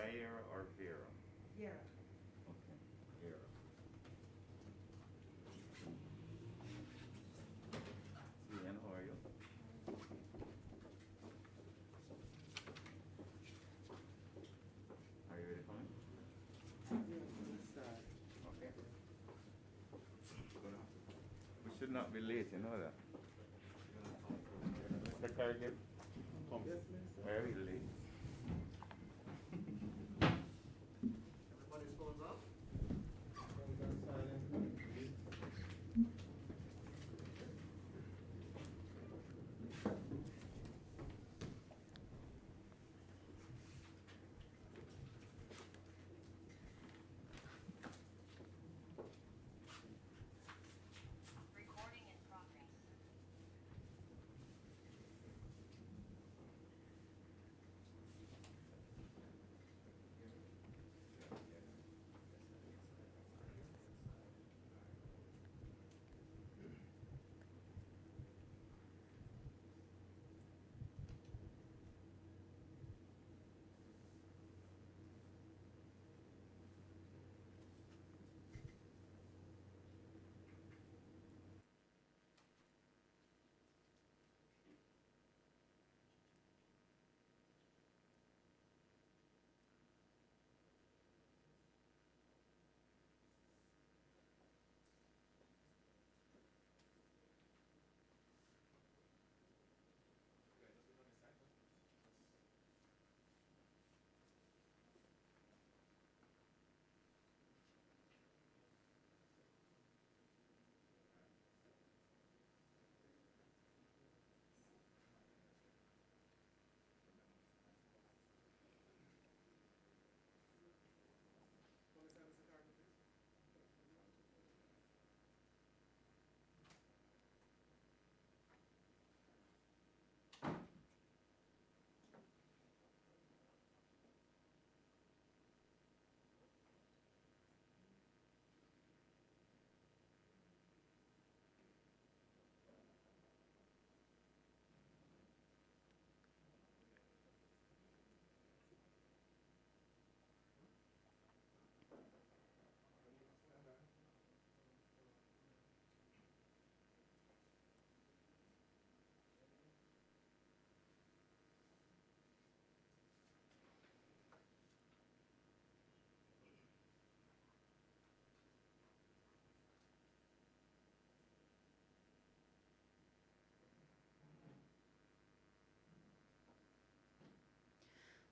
Vaira or Vera? Yeah. Okay, Vera. Ian, how are you? Are you ready for me? Okay. We should not be late, you know that. Mr. Cargill? Come. Yes, Minister. Very late. Everybody's phones off? Phones are silent. Recording in progress.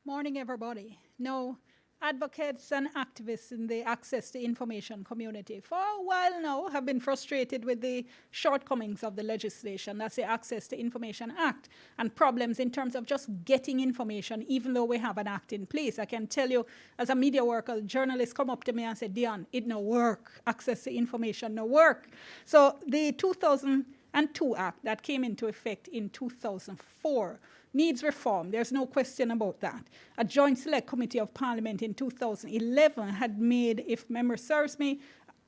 Morning, everybody. Now, advocates and activists in the access to information community for a while now have been frustrated with the shortcomings of the legislation, that's the Access to Information Act, and problems in terms of just getting information, even though we have an act in place. I can tell you, as a media worker, journalists come up to me and say, Dion, it no work. Access to information no work. So the 2002 Act that came into effect in 2004 needs reform. There's no question about that. A Joint Select Committee of Parliament in 2011 had made, if memory serves me,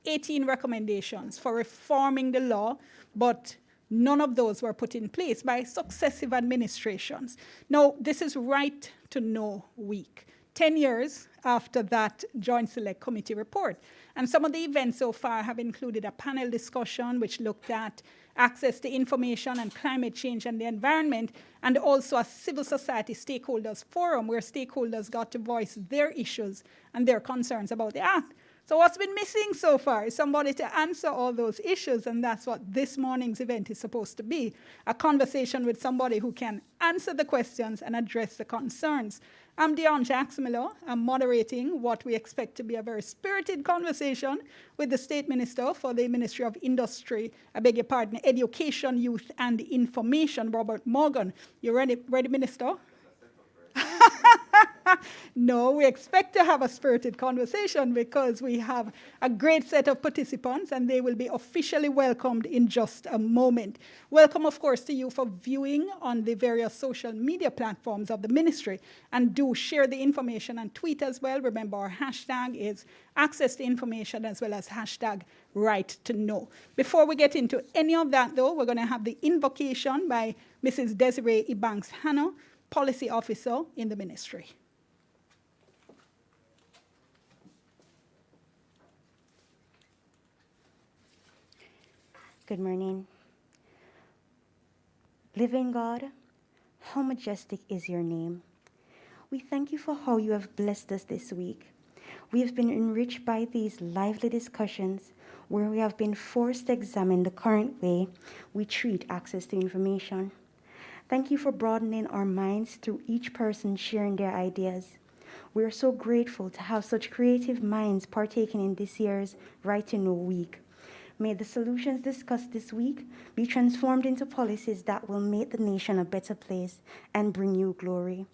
18 recommendations for reforming the law, but none of those were put in place by successive administrations. Now, this is Right to Know Week, 10 years after that Joint Select Committee report. And some of the events so far have included a panel discussion which looked at access to information and climate change and the environment, and also a civil society stakeholders forum where stakeholders got to voice their issues and their concerns about the act. So what's been missing so far is somebody to answer all those issues, and that's what this morning's event is supposed to be, a conversation with somebody who can answer the questions and address the concerns. I'm Dion Jacksmiller. I'm moderating what we expect to be a very spirited conversation with the State Minister for the Ministry of Industry, Education, Youth and Information, Robert Morgan. You ready, Minister? No, we expect to have a spirited conversation because we have a great set of participants and they will be officially welcomed in just a moment. Welcome, of course, to you for viewing on the various social media platforms of the ministry, and do share the information and tweet as well. Remember, our hashtag is access to information as well as hashtag right to know. Before we get into any of that, though, we're going to have the invocation by Mrs. Desiree Ebanks-Hanno, Policy Officer in the ministry. Good morning. Living God, how majestic is your name. We thank you for how you have blessed us this week. We have been enriched by these lively discussions where we have been forced to examine the current way we treat access to information. Thank you for broadening our minds through each person sharing their ideas. We are so grateful to have such creative minds partaking in this year's Right to Know Week. May the solutions discussed this week be transformed into policies that will make the nation a better place and bring you glory.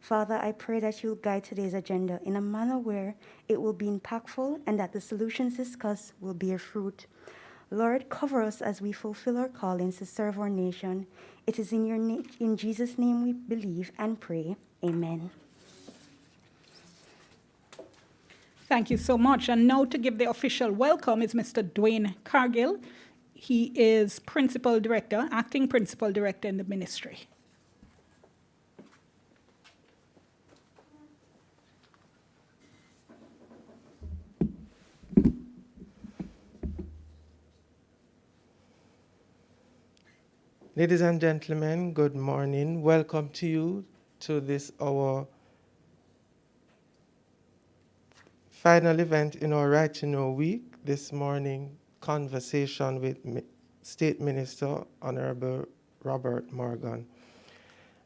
Father, I pray that you'll guide today's agenda in a manner where it will be impactful and that the solutions discussed will bear fruit. Lord, cover us as we fulfill our callings to serve our nation. It is in Jesus' name we believe and pray. Amen. Thank you so much. And now to give the official welcome is Mr. Dwayne Cargill. He is Principal Director, Acting Principal Director in the ministry. Ladies and gentlemen, good morning. Welcome to you to this, our final event in our Right to Know Week. This morning, conversation with State Minister Honorable Robert Morgan.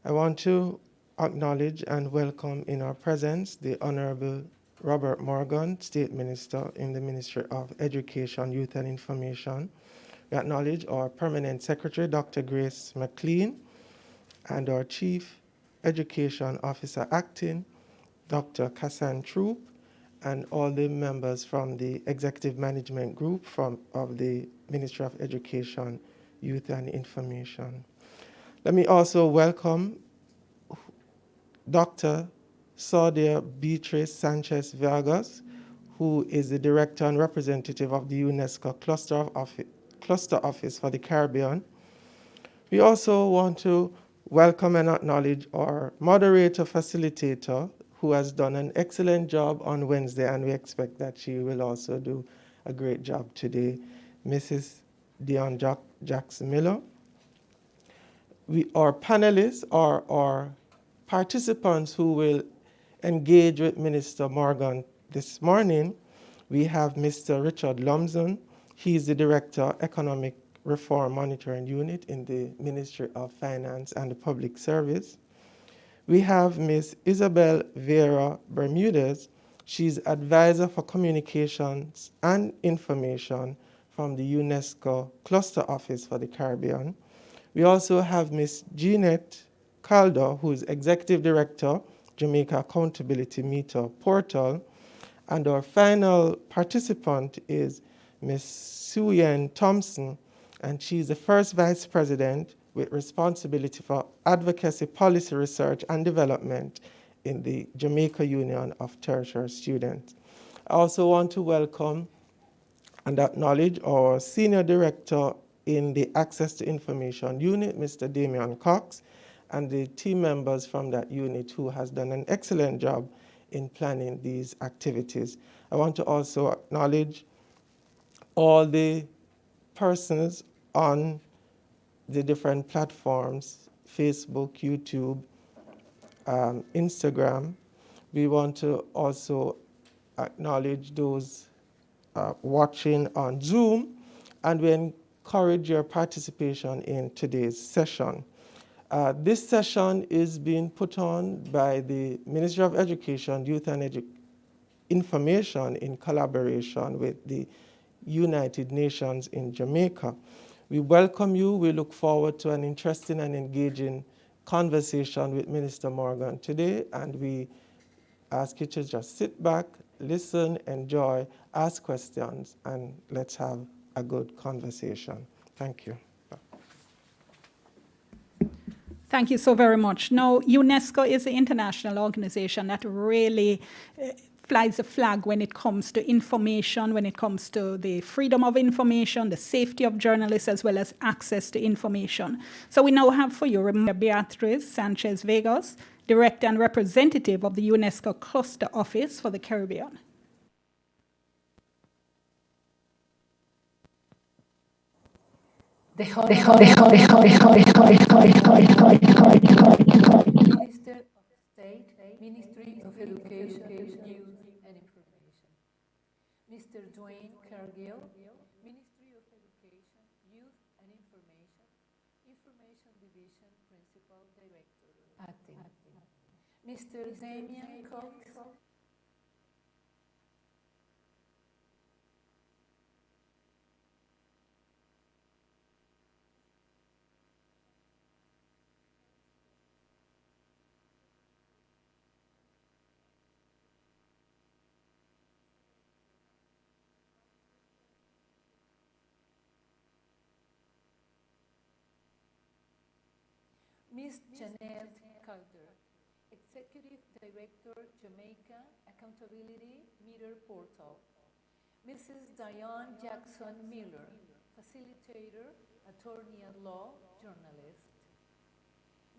I want to acknowledge and welcome in our presence the Honorable Robert Morgan, State Minister in the Ministry of Education, Youth and Information. We acknowledge our Permanent Secretary, Dr. Grace McLean, and our Chief Education Officer Acting, Dr. Kassan Troop, and all the members from the Executive Management Group of the Ministry of Education, Youth and Information. Let me also welcome Dr. Saudia Beatrice Sanchez Vargas, who is the Director and Representative of the UNESCO Cluster Office for the Caribbean. We also want to welcome and acknowledge our moderator facilitator, who has done an excellent job on Wednesday, and we expect that she will also do a great job today, Mrs. Dion Jackson Miller. Our panelists are our participants who will engage with Minister Morgan this morning. We have Mr. Richard Lumsden. He's the Director, Economic Reform Monitoring Unit in the Ministry of Finance and the Public Service. We have Ms. Isabel Vera Bermudez. She's Advisor for Communications and Information from the UNESCO Cluster Office for the Caribbean. We also have Ms. Jeanette Calder, who is Executive Director, Jamaica Accountability Meetup Portal. And our final participant is Ms. Suyen Thompson, and she's the first Vice President with responsibility for advocacy, policy research, and development in the Jamaica Union of Tertiary Students. I also want to welcome and acknowledge our Senior Director in the Access to Information Unit, Mr. Damian Cox, and the team members from that unit who has done an excellent job in planning these activities. I want to also acknowledge all the persons on the different platforms, Facebook, YouTube, Instagram. We want to also acknowledge those watching on Zoom, and we encourage your participation in today's session. This session is being put on by the Ministry of Education, Youth and Information in collaboration with the United Nations in Jamaica. We welcome you. We look forward to an interesting and engaging conversation with Minister Morgan today, and we ask you to just sit back, listen, enjoy, ask questions, and let's have a good conversation. Thank you. Thank you so very much. Now, UNESCO is the international organization that really flies a flag when it comes to information, when it comes to the freedom of information, the safety of journalists, as well as access to information. So we now have for you Beatrice Sanchez Vargas, Director and Representative of the UNESCO Cluster Office for the Caribbean. Minister of State, Ministry of Education, Youth and Information. Mr. Dwayne Cargill, Ministry of Education, Youth and Information, Information Division Principal Director, Acting. Mr. Damian Cox, Ms. Jeanette Calder, Executive Director, Jamaica Accountability Meter Portal. Mrs. Diane Jackson Miller, Facilitator, Attorney at Law, Journalist.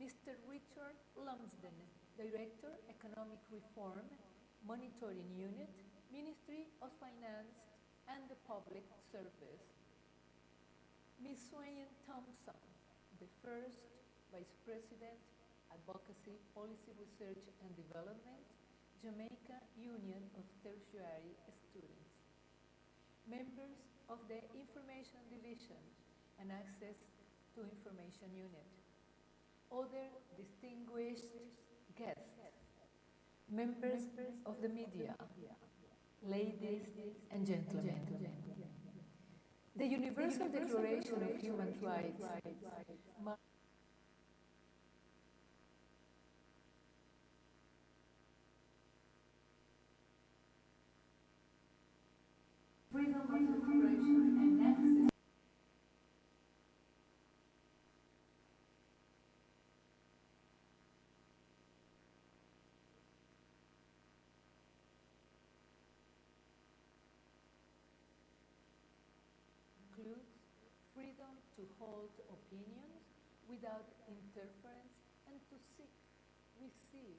Mr. Richard Lumsden, Director, Economic Reform, Monitoring Unit, Ministry of Finance and the Public Service. Ms. Swain Thompson, the first Vice President, Advocacy, Policy Research and Development, Jamaica Union of Tertiary Students. Members of the Information Division and Access to Information Unit. Other distinguished guests, members of the media, ladies and gentlemen. The Universal Declaration of Human Rights freedom of expression and access includes freedom to hold opinions without interference and to seek, receive,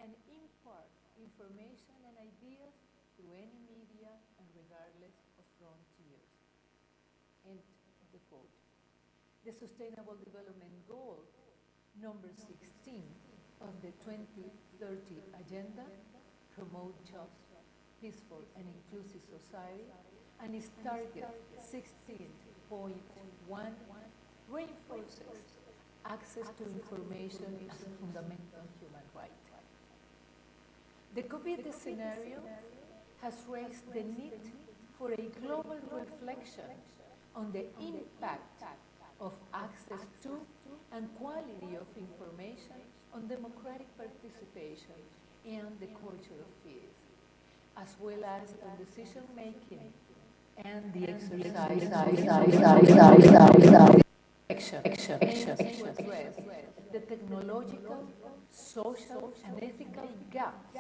and impart information and ideas through any media and regardless of frontiers. End the quote. The Sustainable Development Goal number 16 of the 2030 Agenda promote just, peaceful, and inclusive society, and its target 16.1 reinforces access to information as a fundamental human right. The COVID scenario has raised the need for a global reflection on the impact of access to and quality of information on democratic participation and the culture of peace, as well as on decision-making and the exercise to address the technological, social, and ethical gaps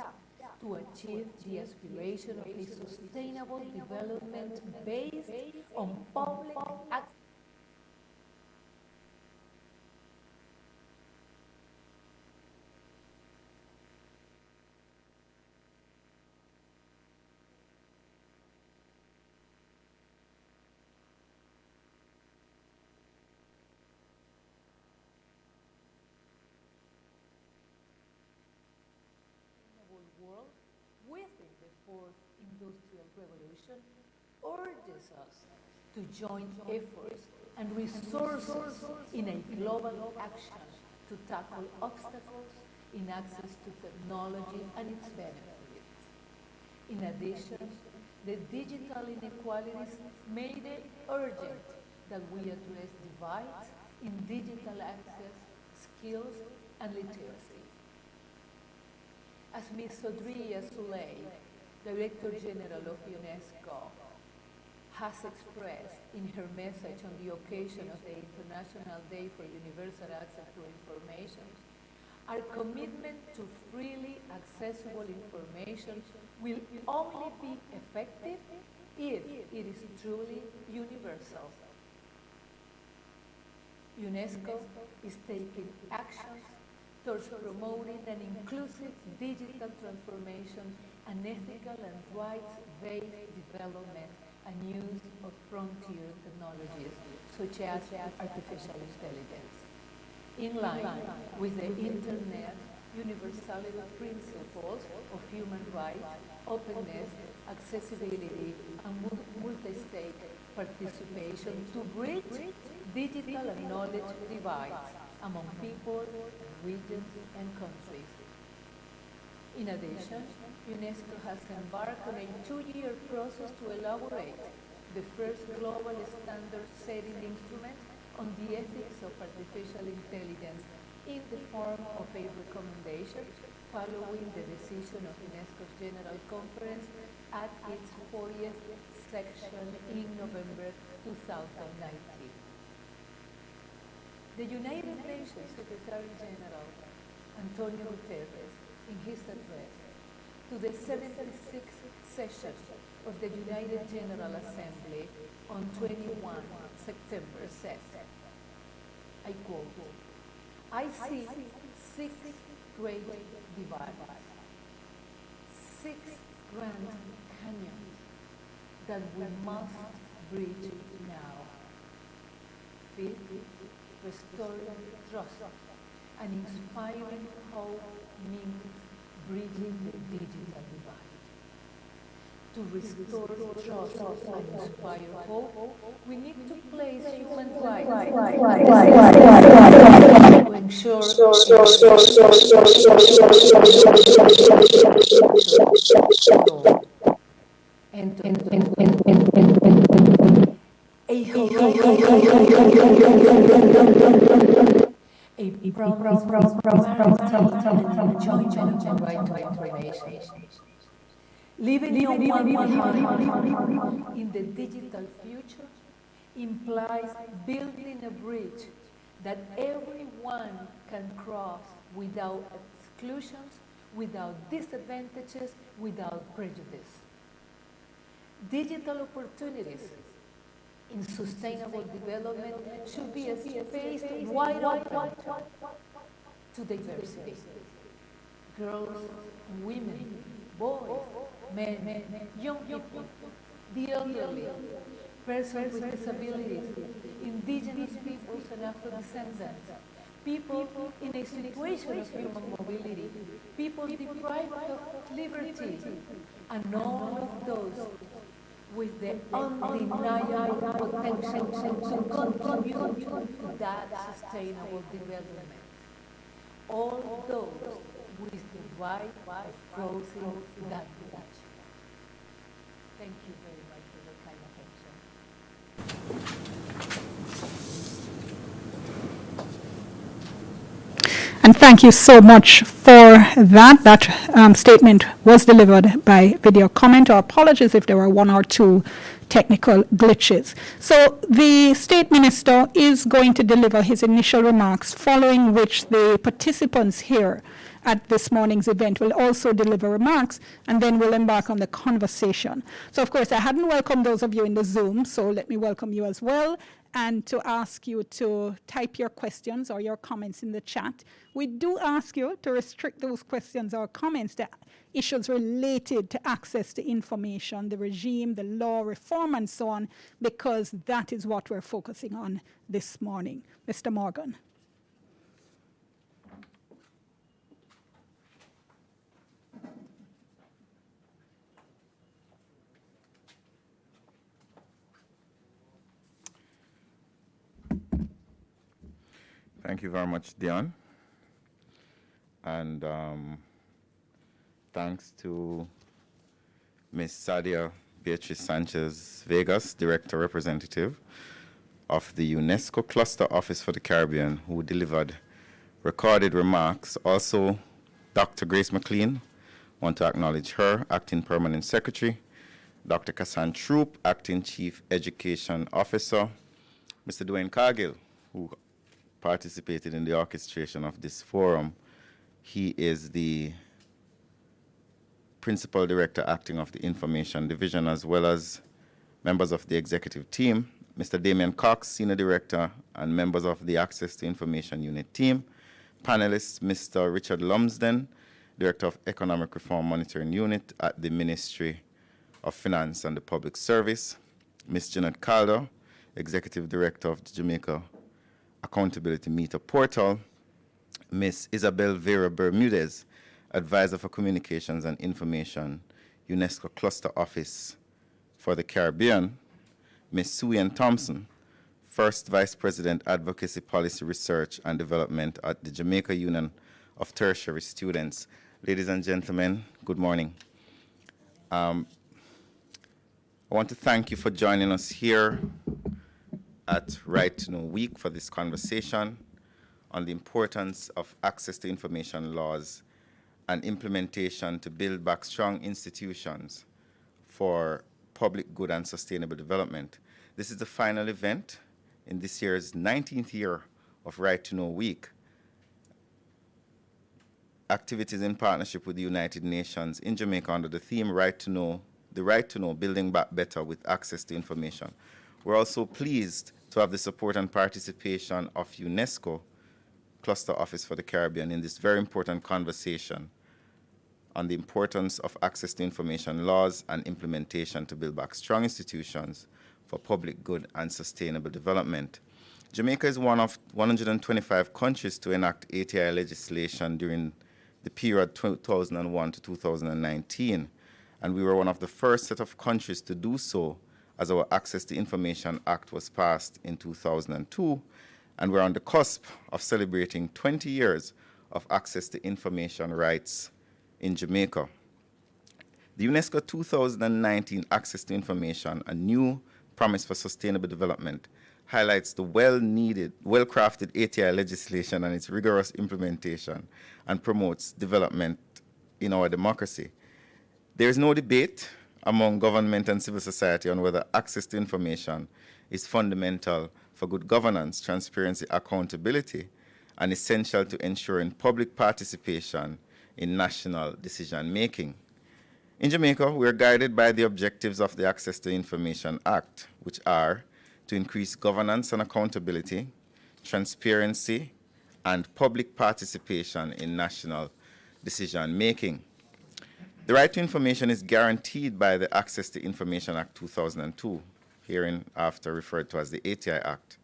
to achieve the aspiration of a sustainable development based on public access. World within the fourth industrial revolution urges us to join efforts and resources in a global action to tackle obstacles in access to technology and its benefits. In addition, the digital inequalities made it urgent that we address divides in digital access, skills, and literacy. As Ms. Sodria Souley, Director General of UNESCO, has expressed in her message on the occasion of the International Day for Universal Access to Information, our commitment to freely accessible information will only be effective if it is truly universal. UNESCO is taking actions towards promoting an inclusive digital transformation and ethical and rights-based development and use of frontier technologies such as artificial intelligence. In line with the Internet universality principles of human rights, openness, accessibility, and multi-stake participation to bridge digital and knowledge divides among people, regions, and countries. In addition, UNESCO has embarked on a 2-year process to elaborate the first global standard-setting instrument on the ethics of artificial intelligence in the form of a recommendation following the decision of UNESCO's General Conference at its 40th section in November 2019. The United Nations Secretary General, Antonio Guterres, in his address to the 76th session of the United General Assembly on 21 September said, I quote, I see 6 great divides, 6 grand canyons that we must bridge now. Feed, restoring trust, and inspiring hope means bridging the digital divide. To restore trust and inspire hope, we need to place human rights to ensure a promise and enjoyment and right to information. Living no one behind in the digital future implies building a bridge that everyone can cross without exclusions, without disadvantages, without prejudice. Digital opportunities in sustainable development should be a space wide open to diversity. Girls, women, boys, men, young people, the elderly, persons with disabilities, indigenous peoples and Afro-descendants, people in a situation of human mobility, people deprived of liberty, and all of those with the undeniable potential to contribute to that sustainable development. All those with the right of crossing that bridge. Thank you very much for your kind attention. And thank you so much for that. That statement was delivered by video comment. Our apologies if there were 1 or 2 technical glitches. So the State Minister is going to deliver his initial remarks, following which the participants here at this morning's event will also deliver remarks, and then we'll embark on the conversation. So of course, I hadn't welcomed those of you in the Zoom, so let me welcome you as well, and to ask you to type your questions or your comments in the chat. We do ask you to restrict those questions or comments to issues related to access to information, the regime, the law reform, and so on, because that is what we're focusing on this morning. Mr. Morgan. Thank you very much, Dion. And thanks to Ms. Sadia Beatriz Sanchez Vegas, Director Representative of the UNESCO Cluster Office for the Caribbean, who delivered recorded remarks. Also, Dr. Grace McLean, want to acknowledge her, Acting Permanent Secretary, Dr. Kassan Troop, Acting Chief Education Officer, Mr. Dwayne Cargill, who participated in the orchestration of this forum. He is the Principal Director Acting of the Information Division, as well as members of the executive team, Mr. Damian Cox, Senior Director, and members of the Access to Information Unit team, panelists, Mr. Richard Lumsden, Director of Economic Reform Monitoring Unit at the Ministry of Finance and the Public Service, Ms. Jeanette Calder, Executive Director of the Jamaica Accountability Meetup Portal, Ms. Isabel Vera Bermudez, Advisor for Communications and Information, UNESCO Cluster Office for the Caribbean, Ms. Suyan Thompson, First Vice President, Advocacy Policy Research and Development at the Jamaica Union of Tertiary Students. Ladies and gentlemen, good morning. I want to thank you for joining us here at Right to Know Week for this conversation on the importance of access to information laws and implementation to build back strong institutions for public good and sustainable development. This is the final event in this year's 19th year of Right to Know Week. Activities in partnership with the United Nations in Jamaica under the theme Right to Know, the Right to Know, Building Back Better with Access to Information. We're also pleased to have the support and participation of UNESCO Cluster Office for the Caribbean in this very important conversation on the importance of access to information laws and implementation to build back strong institutions for public good and sustainable development. Jamaica is one of 125 countries to enact ATI legislation during the period 2001 to 2019, and we were one of the first set of countries to do so as our Access to Information Act was passed in 2002, and we're on the cusp of celebrating 20 years of access to information rights in Jamaica. The UNESCO 2019 Access to Information, a new promise for sustainable development, highlights the well-needed, well-crafted ATI legislation and its rigorous implementation and promotes development in our democracy. There is no debate among government and civil society on whether access to information is fundamental for good governance, transparency, accountability, and essential to ensuring public participation in national decision-making. In Jamaica, we are guided by the objectives of the Access to Information Act, which are to increase governance and accountability, transparency, and public participation in national decision-making. The right to information is guaranteed by the Access to Information Act 2002, hereinafter referred to as the ATI Act.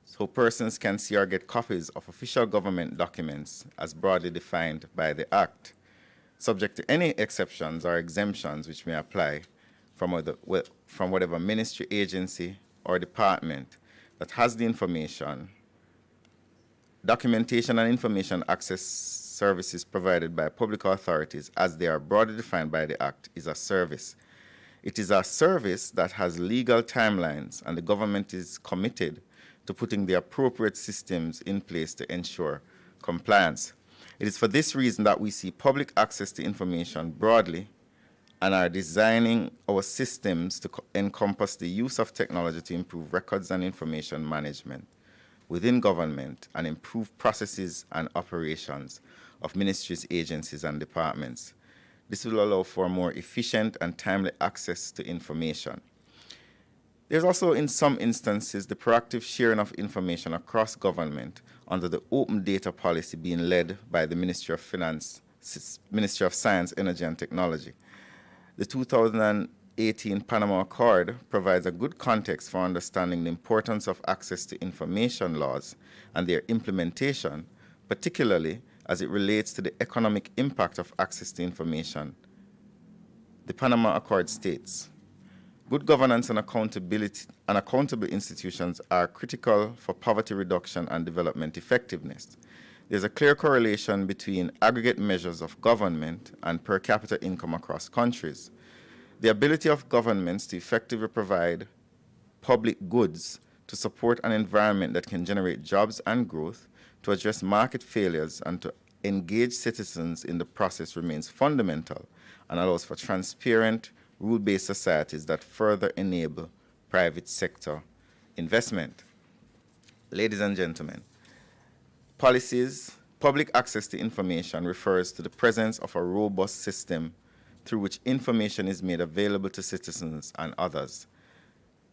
So persons can see or get copies of official government documents as broadly defined by the Act, subject to any exceptions or exemptions which may apply from whatever ministry, agency, or department that has the information. Documentation and information access services provided by public authorities, as they are broadly defined by the Act, is a service. It is a service that has legal timelines, and the government is committed to putting the appropriate systems in place to ensure compliance. It is for this reason that we see public access to information broadly and are designing our systems to encompass the use of technology to improve records and information management within government and improve processes and operations of ministries, agencies, and departments. This will allow for more efficient and timely access to information. There's also, in some instances, the proactive sharing of information across government under the open data policy being led by the Ministry of Finance, Ministry of Science, Energy, and Technology. The 2018 Panama Accord provides a good context for understanding the importance of access to information laws and their implementation, particularly as it relates to the economic impact of access to information. The Panama Accord states, good governance and accountability and accountable institutions are critical for poverty reduction and development effectiveness. There's a clear correlation between aggregate measures of government and per capita income across countries. The ability of governments to effectively provide public goods to support an environment that can generate jobs and growth, to address market failures, and to engage citizens in the process remains fundamental and allows for transparent, rule-based societies that further enable private sector investment. Ladies and gentlemen, public access to information refers to the presence of a robust system through which information is made available to citizens and others.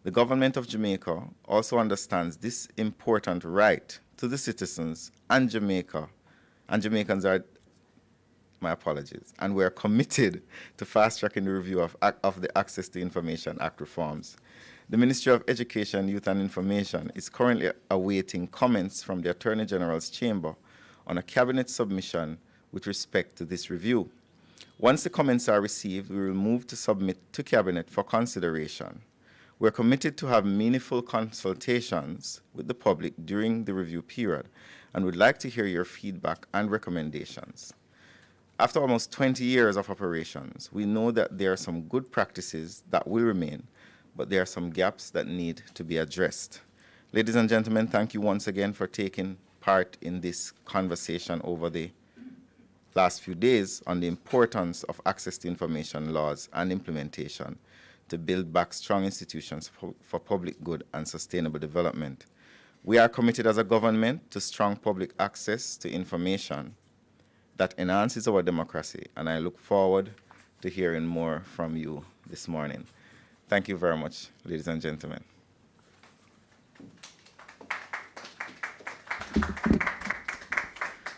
The government of Jamaica also understands this important right to the citizens and Jamaica, and Jamaicans are, my apologies, and we are committed to fast-tracking the review of the Access to Information Act reforms. The Ministry of Education, Youth and Information is currently awaiting comments from the Attorney General's Chamber on a Cabinet submission with respect to this review. Once the comments are received, we will move to submit to Cabinet for consideration. We're committed to have meaningful consultations with the public during the review period and would like to hear your feedback and recommendations. After almost 20 years of operations, we know that there are some good practices that will remain, but there are some gaps that need to be addressed. Ladies and gentlemen, thank you once again for taking part in this conversation over the last few days on the importance of access to information laws and implementation to build back strong institutions for public good and sustainable development. We are committed as a government to strong public access to information that enhances our democracy, and I look forward to hearing more from you this morning. Thank you very much, ladies and gentlemen.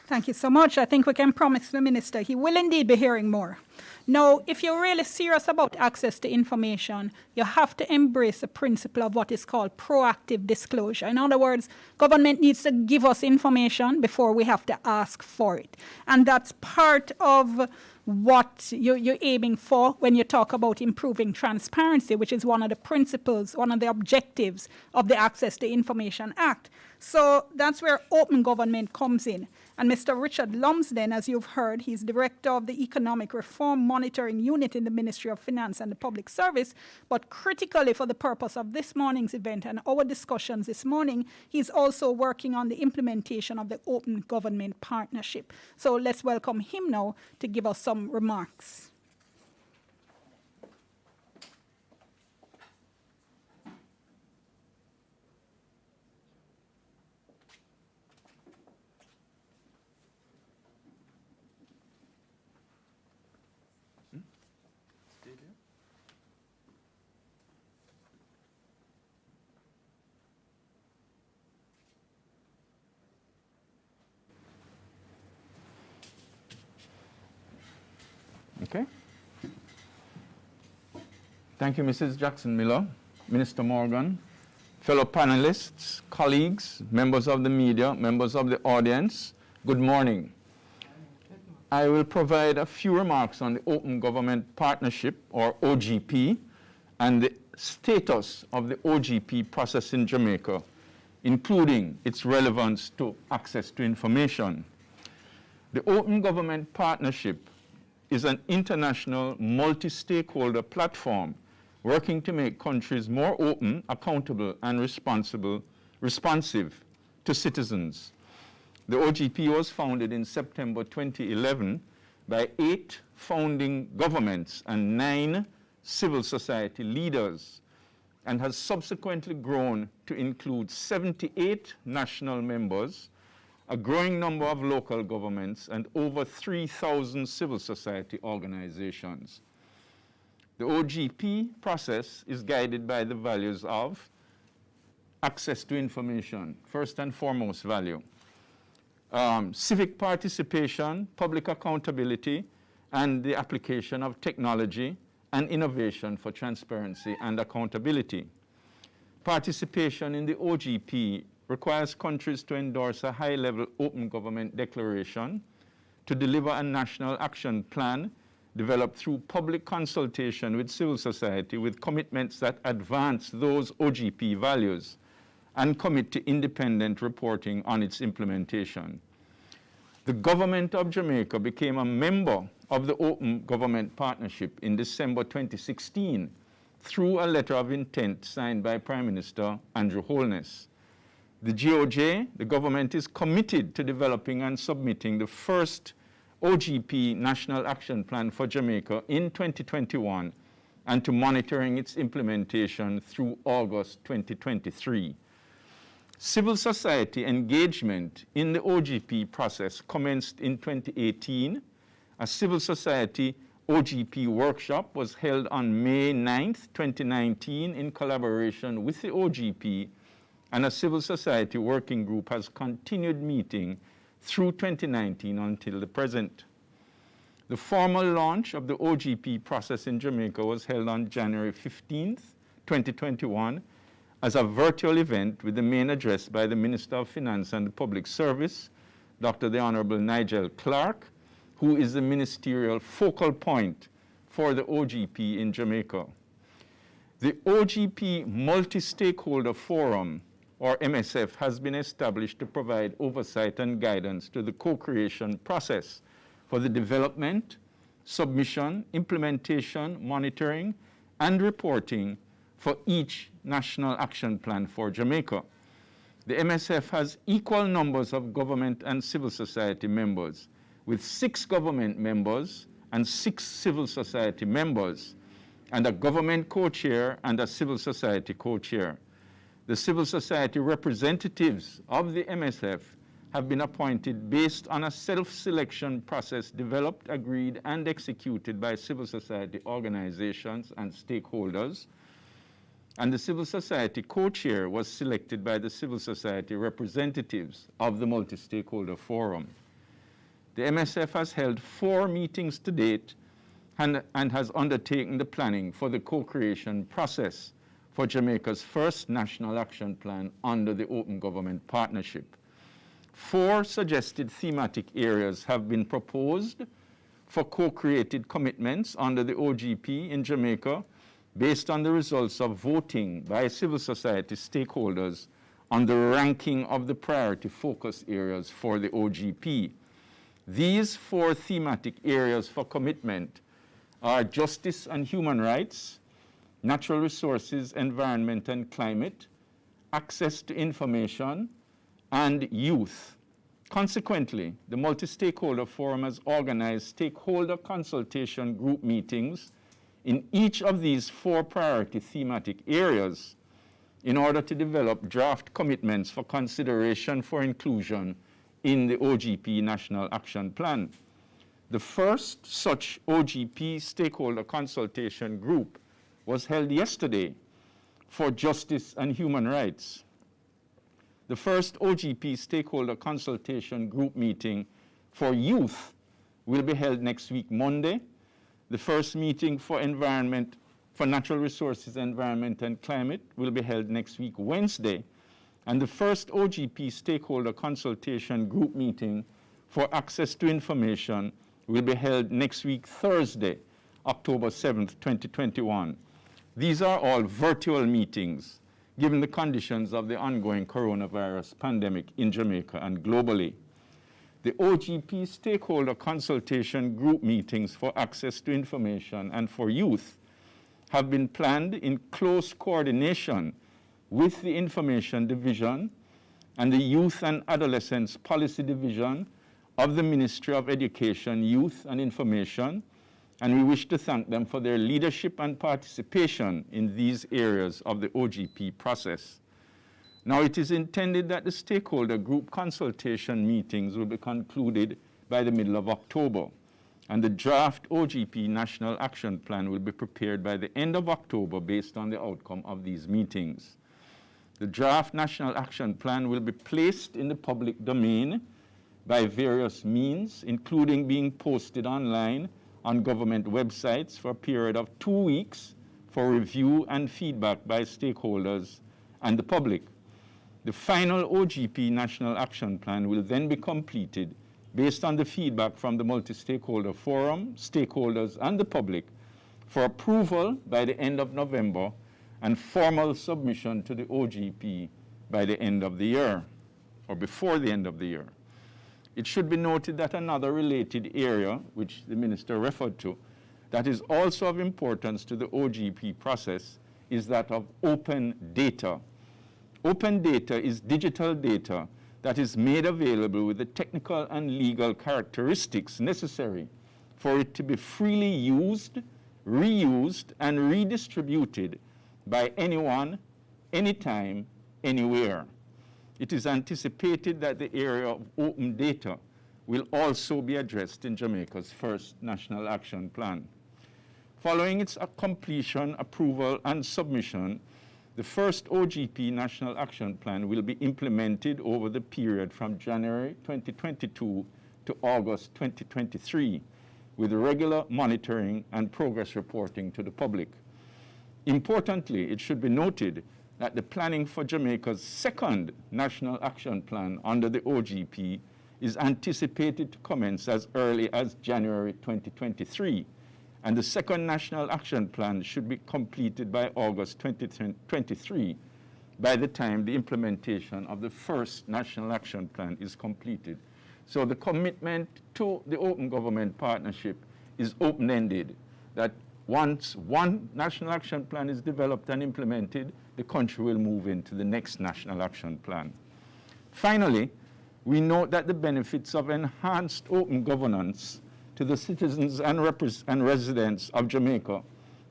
Thank you so much. I think we can promise the minister he will indeed be hearing more. Now, if you're really serious about access to information, you have to embrace the principle of what is called proactive disclosure. In other words, government needs to give us information before we have to ask for it. And that's part of what you're aiming for when you talk about improving transparency, which is one of the principles, one of the objectives of the Access to Information Act. So that's where open government comes in. And Mr. Richard Lumsden, as you've heard, he's director of the Economic Reform Monitoring Unit in the Ministry of Finance and the Public Service. But critically for the purpose of this morning's event and our discussions this morning, he's also working on the implementation of the Open Government Partnership. So let's welcome him now to give us some remarks. Okay. Thank you, Mrs. Jackson-Miller, Minister Morgan, fellow panelists, colleagues, members of the media, members of the audience. Good morning. I will provide a few remarks on the Open Government Partnership, or OGP, and the status of the OGP process in Jamaica, including its relevance to access to information. The Open Government Partnership is an international multi-stakeholder platform working to make countries more open, accountable, and responsive to citizens. The OGP was founded in September 2011 by 8 founding governments and 9 civil society leaders, and has subsequently grown to include 78 national members, a growing number of local governments, and over 3,000 civil society organizations. The OGP process is guided by the values of access to information, first and foremost value, civic participation, public accountability, and the application of technology and innovation for transparency and accountability. Participation in the OGP requires countries to endorse a high-level open government declaration, to deliver a national action plan developed through public consultation with civil society with commitments that advance those OGP values, and commit to independent reporting on its implementation. The government of Jamaica became a member of the Open Government Partnership in December 2016 through a letter of intent signed by Prime Minister Andrew Holness. The GOJ, the government, is committed to developing and submitting the first OGP National Action Plan for Jamaica in 2021 and to monitoring its implementation through August 2023. Civil society engagement in the OGP process commenced in 2018. A civil society OGP workshop was held on May 9th, 2019 in collaboration with the OGP, and a civil society working group has continued meeting through 2019 until the present. The formal launch of the OGP process in Jamaica was held on January 15th, 2021 as a virtual event with the main address by the Minister of Finance and Public Service, Dr. the Honorable Nigel Clark, who is the ministerial focal point for the OGP in Jamaica. The OGP Multi-Stakeholder Forum, or MSF, has been established to provide oversight and guidance to the co-creation process for the development, submission, implementation, monitoring, and reporting for each national action plan for Jamaica. The MSF has equal numbers of government and civil society members, with 6 government members and 6 civil society members, and a government co-chair and a civil society co-chair. The civil society representatives of the MSF have been appointed based on a self-selection process developed, agreed, and executed by civil society organizations and stakeholders. And the civil society co-chair was selected by the civil society representatives of the Multi-Stakeholder Forum. The MSF has held 4 meetings to date and has undertaken the planning for the co-creation process for Jamaica's first national action plan under the Open Government Partnership. 4 suggested thematic areas have been proposed for co-created commitments under the OGP in Jamaica based on the results of voting by civil society stakeholders on the ranking of the priority focus areas for the OGP. These 4 thematic areas for commitment are justice and human rights, natural resources, environment and climate, access to information, and youth. Consequently, the Multi-Stakeholder Forum has organized stakeholder consultation group meetings in each of these 4 priority thematic areas in order to develop draft commitments for consideration for inclusion in the OGP National Action Plan. The first such OGP stakeholder consultation group was held yesterday for justice and human rights. The first OGP stakeholder consultation group meeting for youth will be held next week, Monday. The first meeting for environment, for natural resources, environment, and climate will be held next week, Wednesday. And the first OGP stakeholder consultation group meeting for access to information will be held next week, Thursday, October 7th, 2021. These are all virtual meetings, given the conditions of the ongoing coronavirus pandemic in Jamaica and globally. The OGP stakeholder consultation group meetings for access to information and for youth have been planned in close coordination with the Information Division and the Youth and Adolescents Policy Division of the Ministry of Education, Youth and Information, and we wish to thank them for their leadership and participation in these areas of the OGP process. Now, it is intended that the stakeholder group consultation meetings will be concluded by the middle of October, and the draft OGP National Action Plan will be prepared by the end of October based on the outcome of these meetings. The draft National Action Plan will be placed in the public domain by various means, including being posted online on government websites for a period of 2 weeks for review and feedback by stakeholders and the public. The final OGP National Action Plan will then be completed based on the feedback from the Multi-Stakeholder Forum, stakeholders, and the public for approval by the end of November and formal submission to the OGP by the end of the year, or before the end of the year. It should be noted that another related area, which the Minister referred to, that is also of importance to the OGP process is that of open data. Open data is digital data that is made available with the technical and legal characteristics necessary for it to be freely used, reused, and redistributed by anyone, anytime, anywhere. It is anticipated that the area of open data will also be addressed in Jamaica's first National Action Plan. Following its completion, approval, and submission, the first OGP National Action Plan will be implemented over the period from January 2022 to August 2023, with regular monitoring and progress reporting to the public. Importantly, it should be noted that the planning for Jamaica's second National Action Plan under the OGP is anticipated to commence as early as January 2023, and the second National Action Plan should be completed by August 2023, by the time the implementation of the first National Action Plan is completed. So the commitment to the Open Government Partnership is open-ended, that once one National Action Plan is developed and implemented, the country will move into the next National Action Plan. Finally, we note that the benefits of enhanced open governance to the citizens and residents of Jamaica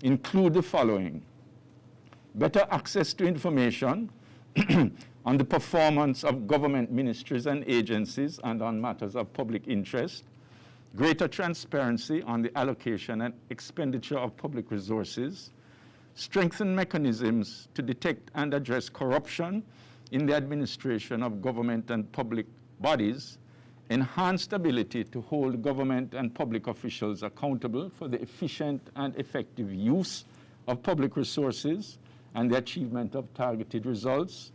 include the following: better access to information on the performance of government ministries and agencies and on matters of public interest, greater transparency on the allocation and expenditure of public resources, strengthen mechanisms to detect and address corruption in the administration of government and public bodies, enhanced ability to hold government and public officials accountable for the efficient and effective use of public resources and the achievement of targeted results,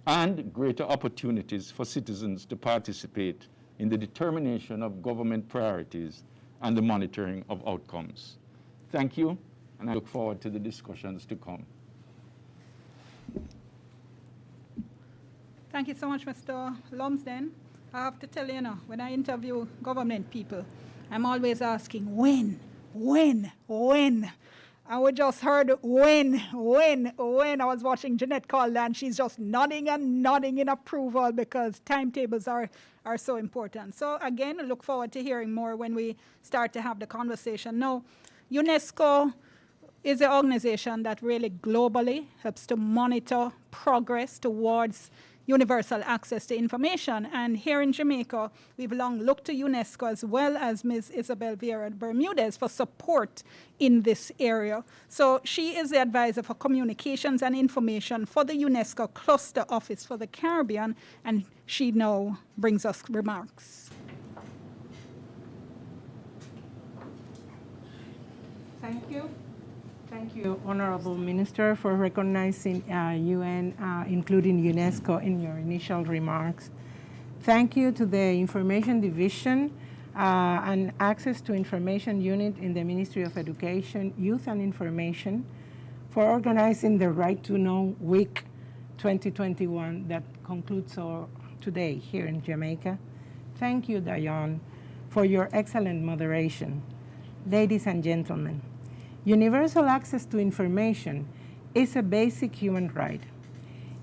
and greater opportunities for citizens to participate in the determination of government priorities and the monitoring of outcomes. Thank you, and I look forward to the discussions to come. Thank you so much, Mr. Lumsden. I have to tell you, when I interview government people, I'm always asking, when? And we just heard when. I was watching Jeanette Calder, and she's just nodding and nodding in approval because timetables are so important. So again, I look forward to hearing more when we start to have the conversation. Now, UNESCO is an organization that really globally helps to monitor progress towards universal access to information. And here in Jamaica, we've long looked to UNESCO as well as Ms. Isabel Vieira Bermudez for support in this area. So she is the advisor for communications and information for the UNESCO Cluster Office for the Caribbean, and she now brings us remarks. Thank you. Thank you, Honorable Minister, for recognizing UN, including UNESCO, in your initial remarks. Thank you to the Information Division and Access to Information Unit in the Ministry of Education, Youth and Information for organizing the Right to Know Week 2021 that concludes today here in Jamaica. Thank you, Diane, for your excellent moderation. Ladies and gentlemen, universal access to information is a basic human right.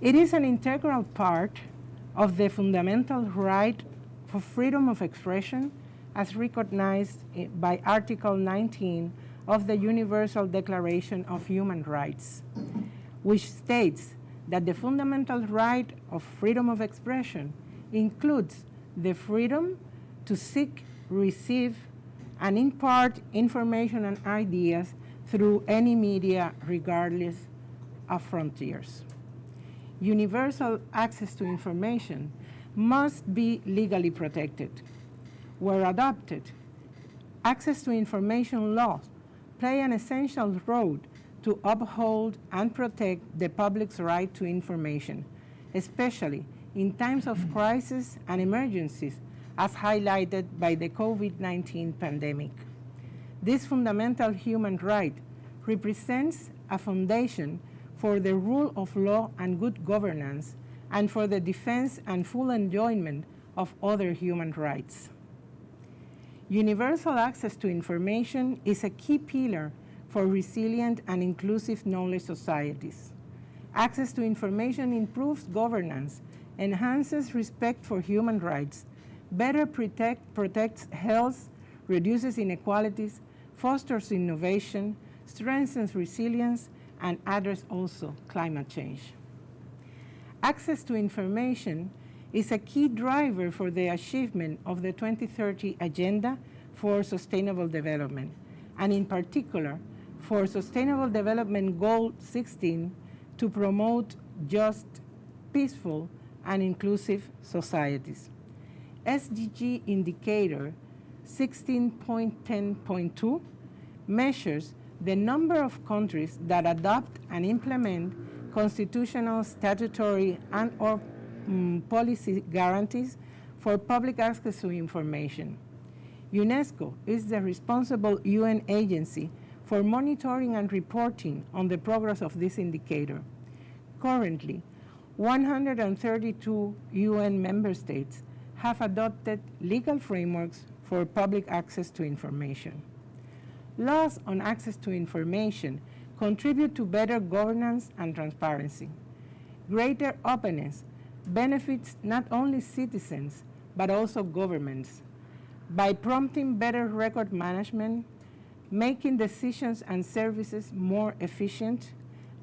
It is an integral part of the fundamental right for freedom of expression as recognized by Article 19 of the Universal Declaration of Human Rights, which states that the fundamental right of freedom of expression includes the freedom to seek, receive, and impart information and ideas through any media, regardless of frontiers. Universal access to information must be legally protected. Where adopted, access to information laws play an essential role to uphold and protect the public's right to information, especially in times of crisis and emergencies, as highlighted by the COVID-19 pandemic. This fundamental human right represents a foundation for the rule of law and good governance, and for the defense and full enjoyment of other human rights. Universal access to information is a key pillar for resilient and inclusive knowledge societies. Access to information improves governance, enhances respect for human rights, better protects health, reduces inequalities, fosters innovation, strengthens resilience, and addresses also climate change. Access to information is a key driver for the achievement of the 2030 Agenda for Sustainable Development, and in particular, for Sustainable Development Goal 16 to promote just, peaceful, and inclusive societies. SDG Indicator 16.10.2 measures the number of countries that adopt and implement constitutional, statutory, and/or policy guarantees for public access to information. UNESCO is the responsible UN agency for monitoring and reporting on the progress of this indicator. Currently, 132 UN member states have adopted legal frameworks for public access to information. Laws on access to information contribute to better governance and transparency. Greater openness benefits not only citizens, but also governments by prompting better record management, making decisions and services more efficient,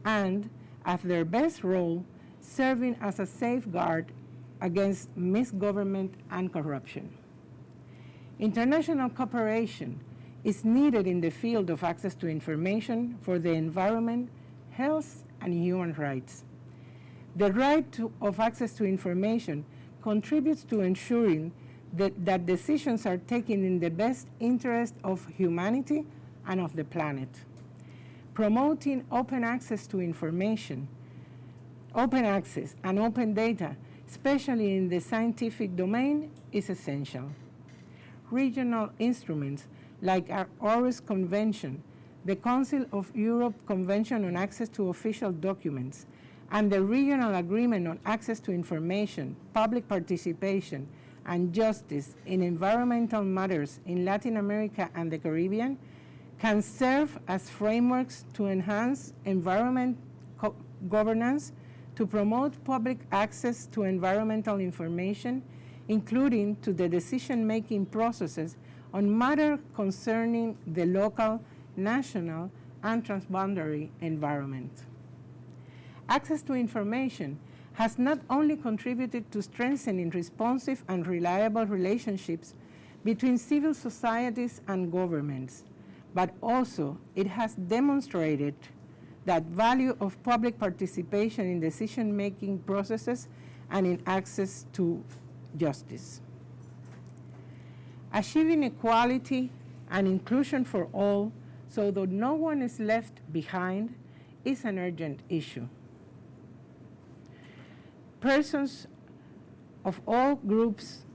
and, as their best role, serving as a safeguard against misgovernment and corruption. International cooperation is needed in the field of access to information for the environment, health, and human rights. The right of access to information contributes to ensuring that decisions are taken in the best interest of humanity and of the planet. Promoting open access to information, open access and open data, especially in the scientific domain, is essential. Regional instruments like our Aarhus Convention, the Council of Europe Convention on Access to Official Documents, and the Regional Agreement on Access to Information, Public Participation, and Justice in Environmental Matters in Latin America and the Caribbean can serve as frameworks to enhance environment governance, to promote public access to environmental information, including to the decision-making processes on matters concerning the local, national, and transboundary environment. Access to information has not only contributed to strengthening responsive and reliable relationships between civil societies and governments, but also it has demonstrated that value of public participation in decision-making processes and in access to justice. Achieving equality and inclusion for all so that no one is left behind is an urgent issue. Persons of all groups,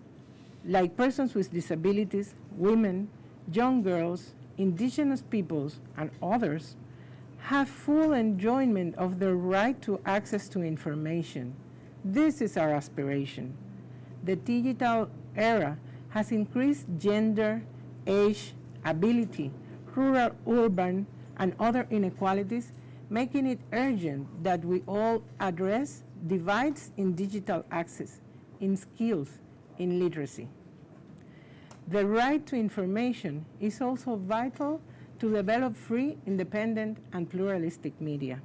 like persons with disabilities, women, young girls, indigenous peoples, and others, have full enjoyment of the right to access to information. This is our aspiration. The digital era has increased gender, age, ability, rural, urban, and other inequalities, making it urgent that we all address divides in digital access, in skills, in literacy. The right to information is also vital to develop free, independent, and pluralistic media.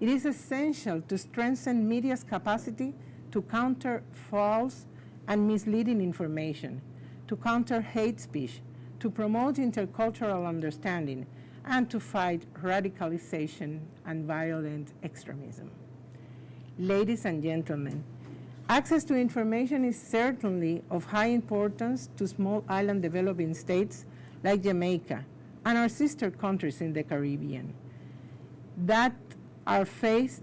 It is essential to strengthen media's capacity to counter false and misleading information, to counter hate speech, to promote intercultural understanding, and to fight radicalization and violent extremism. Ladies and gentlemen, access to information is certainly of high importance to small island developing states like Jamaica and our sister countries in the Caribbean that are faced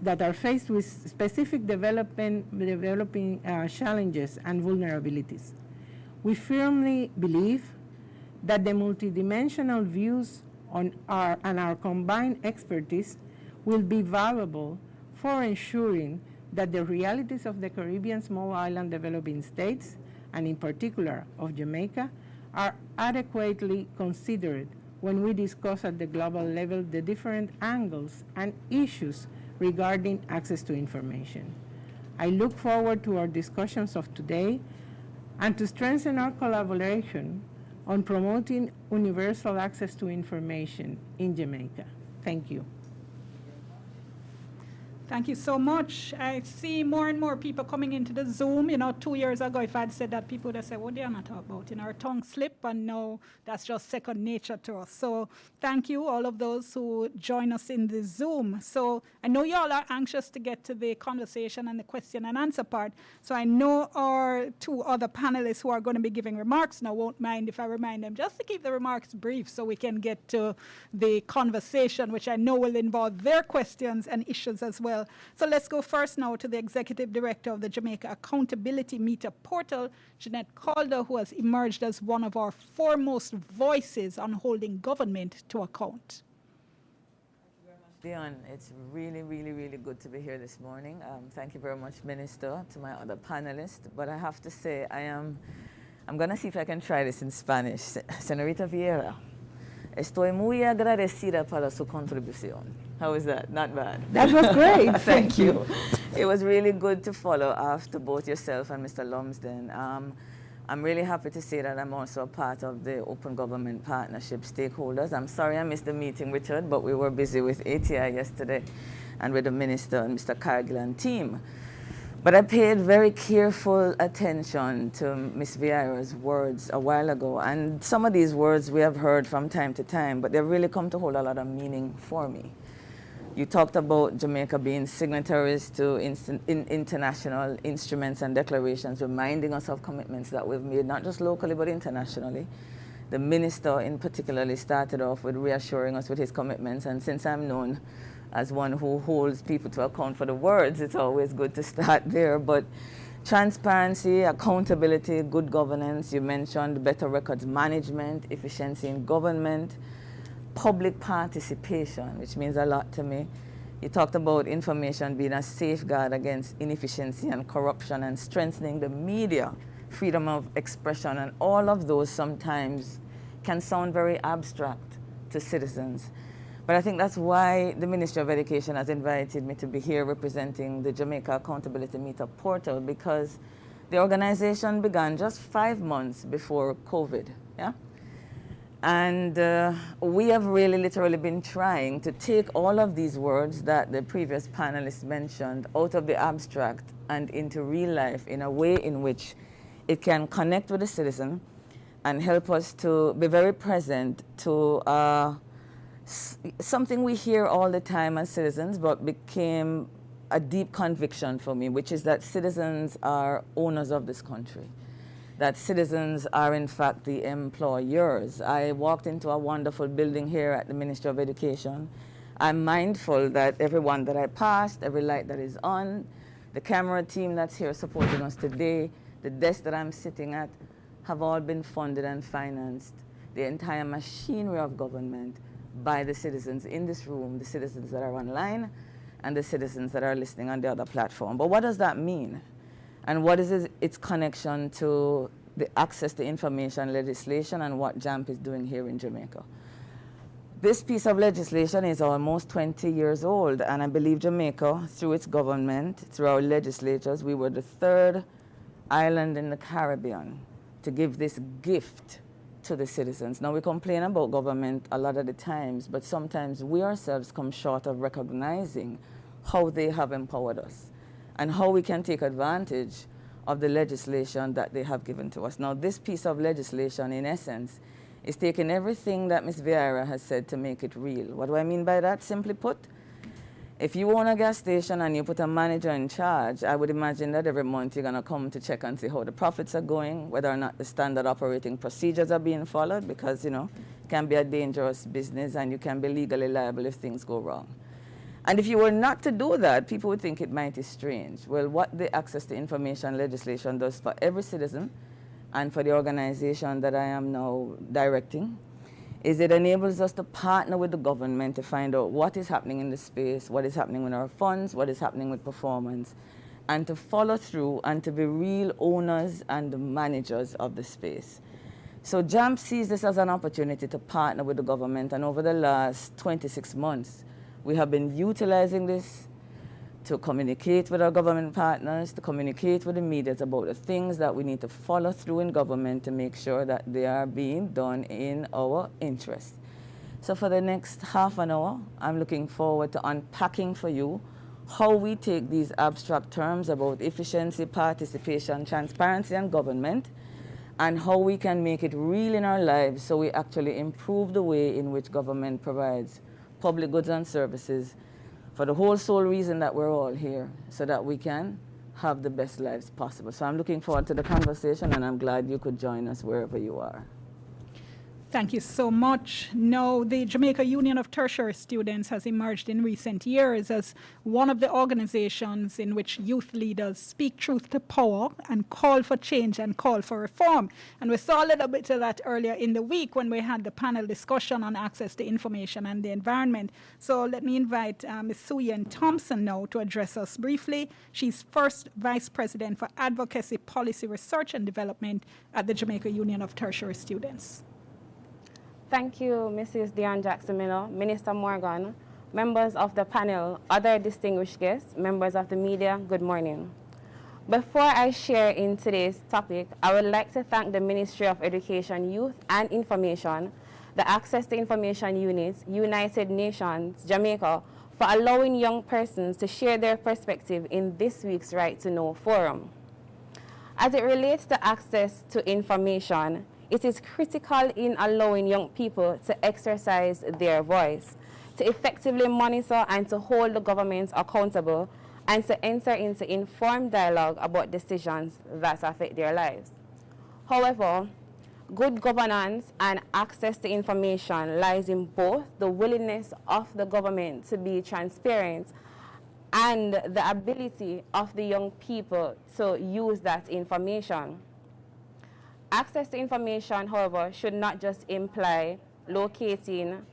with specific developing challenges and vulnerabilities. We firmly believe that the multidimensional views on our combined expertise will be valuable for ensuring that the realities of the Caribbean small island developing states, and in particular of Jamaica, are adequately considered when we discuss at the global level the different angles and issues regarding access to information. I look forward to our discussions of today and to strengthen our collaboration on promoting universal access to information in Jamaica. Thank you. Thank you so much. I see more and more people coming into the Zoom. 2 years ago, if I'd said that, people would have said, what they are not talking about? Our tongue slip, and now that's just second nature to us. So thank you, all of those who join us in the Zoom. So I know you all are anxious to get to the conversation and the question and answer part. So I know our two other panelists who are going to be giving remarks now won't mind if I remind them just to keep the remarks brief so we can get to the conversation, which I know will involve their questions and issues as well. So let's go first now to the Executive Director of the Jamaica Accountability Meetup portal, Jeanette Calder, who has emerged as one of our foremost voices on holding government to account. Dion, it's really, really, really good to be here this morning. Thank you very much, Minister, to my other panelists. But I have to say, I'm going to see if I can try this in Spanish. Señorita Vieira, estoy muy agradecida para su contribución. How was that? Not bad. That was great. Thank you. It was really good to follow after both yourself and Mr. Lumsden. I'm really happy to say that I'm also a part of the Open Government Partnership stakeholders. I'm sorry I missed the meeting, Richard, but we were busy with ATI yesterday and with the Minister and Mr. Cargill and team. But I paid very careful attention to Ms. Vieira's words a while ago. And some of these words we have heard from time to time, but they've really come to hold a lot of meaning for me. You talked about Jamaica being signatories to international instruments and declarations, reminding us of commitments that we've made, not just locally, but internationally. The minister in particular started off with reassuring us with his commitments, and since I'm known as one who holds people to account for the words, it's always good to start there. But transparency, accountability, good governance, you mentioned better records management, efficiency in government, public participation, which means a lot to me. You talked about information being a safeguard against inefficiency and corruption and strengthening the media, freedom of expression, and all of those sometimes can sound very abstract to citizens. But I think that's why the Ministry of Education has invited me to be here representing the Jamaica Accountability Meetup portal, because the organization began just 5 months before COVID. Yeah? And we have really literally been trying to take all of these words that the previous panelists mentioned out of the abstract and into real life in a way in which it can connect with the citizen and help us to be very present to something we hear all the time as citizens, but became a deep conviction for me, which is that citizens are owners of this country, that citizens are in fact the employers. I walked into a wonderful building here at the Ministry of Education. I'm mindful that everyone that I passed, every light that is on, the camera team that's here supporting us today, the desk that I'm sitting at, have all been funded and financed, the entire machinery of government, by the citizens in this room, the citizens that are online, and the citizens that are listening on the other platform. But what does that mean? And what is its connection to the access to information legislation and what JAMP is doing here in Jamaica? This piece of legislation is almost 20 years old, and I believe Jamaica, through its government, through our legislatures, we were the third island in the Caribbean to give this gift to the citizens. Now, we complain about government a lot of the times, but sometimes we ourselves come short of recognizing how they have empowered us and how we can take advantage of the legislation that they have given to us. Now, this piece of legislation, in essence, is taking everything that Ms. Vieira has said to make it real. What do I mean by that? Simply put, if you own a gas station and you put a manager in charge, I would imagine that every month you're going to come to check and see how the profits are going, whether or not the standard operating procedures are being followed, because, it can be a dangerous business and you can be legally liable if things go wrong. And if you were not to do that, people would think it might be strange. Well, what the access to information legislation does for every citizen and for the organization that I am now directing is it enables us to partner with the government to find out what is happening in the space, what is happening with our funds, what is happening with performance, and to follow through and to be real owners and managers of the space. So JAMP sees this as an opportunity to partner with the government, and over the last 26 months, we have been utilizing this to communicate with our government partners, to communicate with the media about the things that we need to follow through in government to make sure that they are being done in our interest. So for the next half an hour, I'm looking forward to unpacking for you how we take these abstract terms about efficiency, participation, transparency, and government, and how we can make it real in our lives so we actually improve the way in which government provides public goods and services for the whole sole reason that we're all here, so that we can have the best lives possible. So I'm looking forward to the conversation, and I'm glad you could join us wherever you are. Thank you so much. Now, the Jamaica Union of Tertiary Students has emerged in recent years as one of the organizations in which youth leaders speak truth to power and call for change and call for reform. And we saw a little bit of that earlier in the week when we had the panel discussion on access to information and the environment. So let me invite Ms. Suyen Thompson now to address us briefly. She's first Vice President for Advocacy, Policy, Research and Development at the Jamaica Union of Tertiary Students. Thank you, Mrs. Dion Jackson-Miller, Minister Morgan, members of the panel, other distinguished guests, members of the media, good morning. Before I share in today's topic, I would like to thank the Ministry of Education, Youth and Information, the Access to Information Units, United Nations, Jamaica, for allowing young persons to share their perspective in this week's Right to Know Forum. As it relates to access to information, it is critical in allowing young people to exercise their voice, to effectively monitor and to hold the government accountable, and to enter into informed dialogue about decisions that affect their lives. However, good governance and access to information lies in both the willingness of the government to be transparent and the ability of the young people to use that information. Access to information, however, should not just imply locating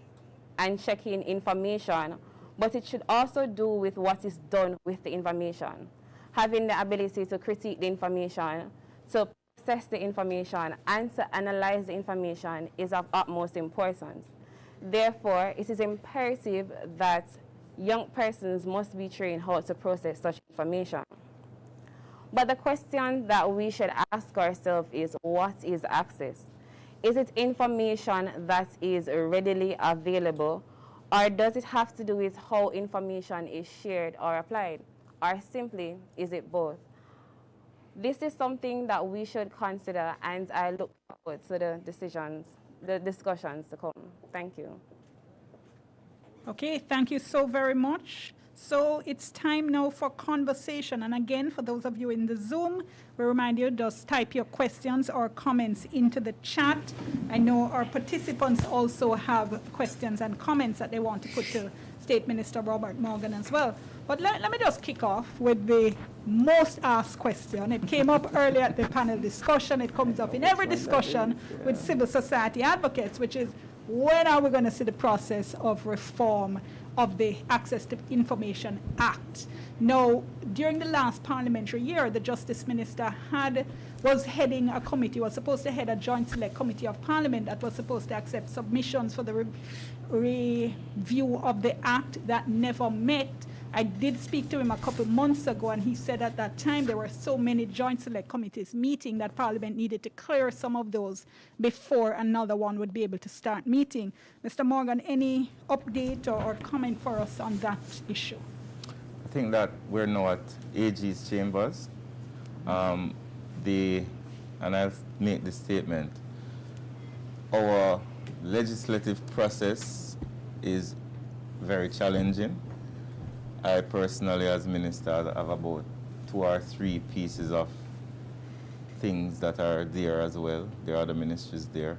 and checking information, but it should also do with what is done with the information. Having the ability to critique the information, to process the information, and to analyze the information is of utmost importance. Therefore, it is imperative that young persons must be trained how to process such information. But the question that we should ask ourselves is, what is access? Is it information that is readily available, or does it have to do with how information is shared or applied? Or simply, is it both? This is something that we should consider, and I look forward to the discussions to come. Thank you. Okay, thank you so very much. So it's time now for conversation. And again, for those of you in the Zoom, we remind you, just type your questions or comments into the chat. I know our participants also have questions and comments that they want to put to State Minister Robert Morgan as well. But let me just kick off with the most asked question. It came up earlier at the panel discussion. It comes up in every discussion with civil society advocates, which is, when are we going to see the process of reform of the Access to Information Act? Now, during the last parliamentary year, the Justice Minister was heading a committee, was supposed to head a joint select committee of Parliament that was supposed to accept submissions for the review of the Act. That never met. I did speak to him a couple months ago, and he said at that time there were so many joint select committees meeting that Parliament needed to clear some of those before another one would be able to start meeting. Mr. Morgan, any update or comment for us on that issue? I think that we're now at AG's chambers. And I'll make this statement. Our legislative process is very challenging. I personally, as minister, have about 2 or 3 pieces of things that are there as well. There are other ministries there.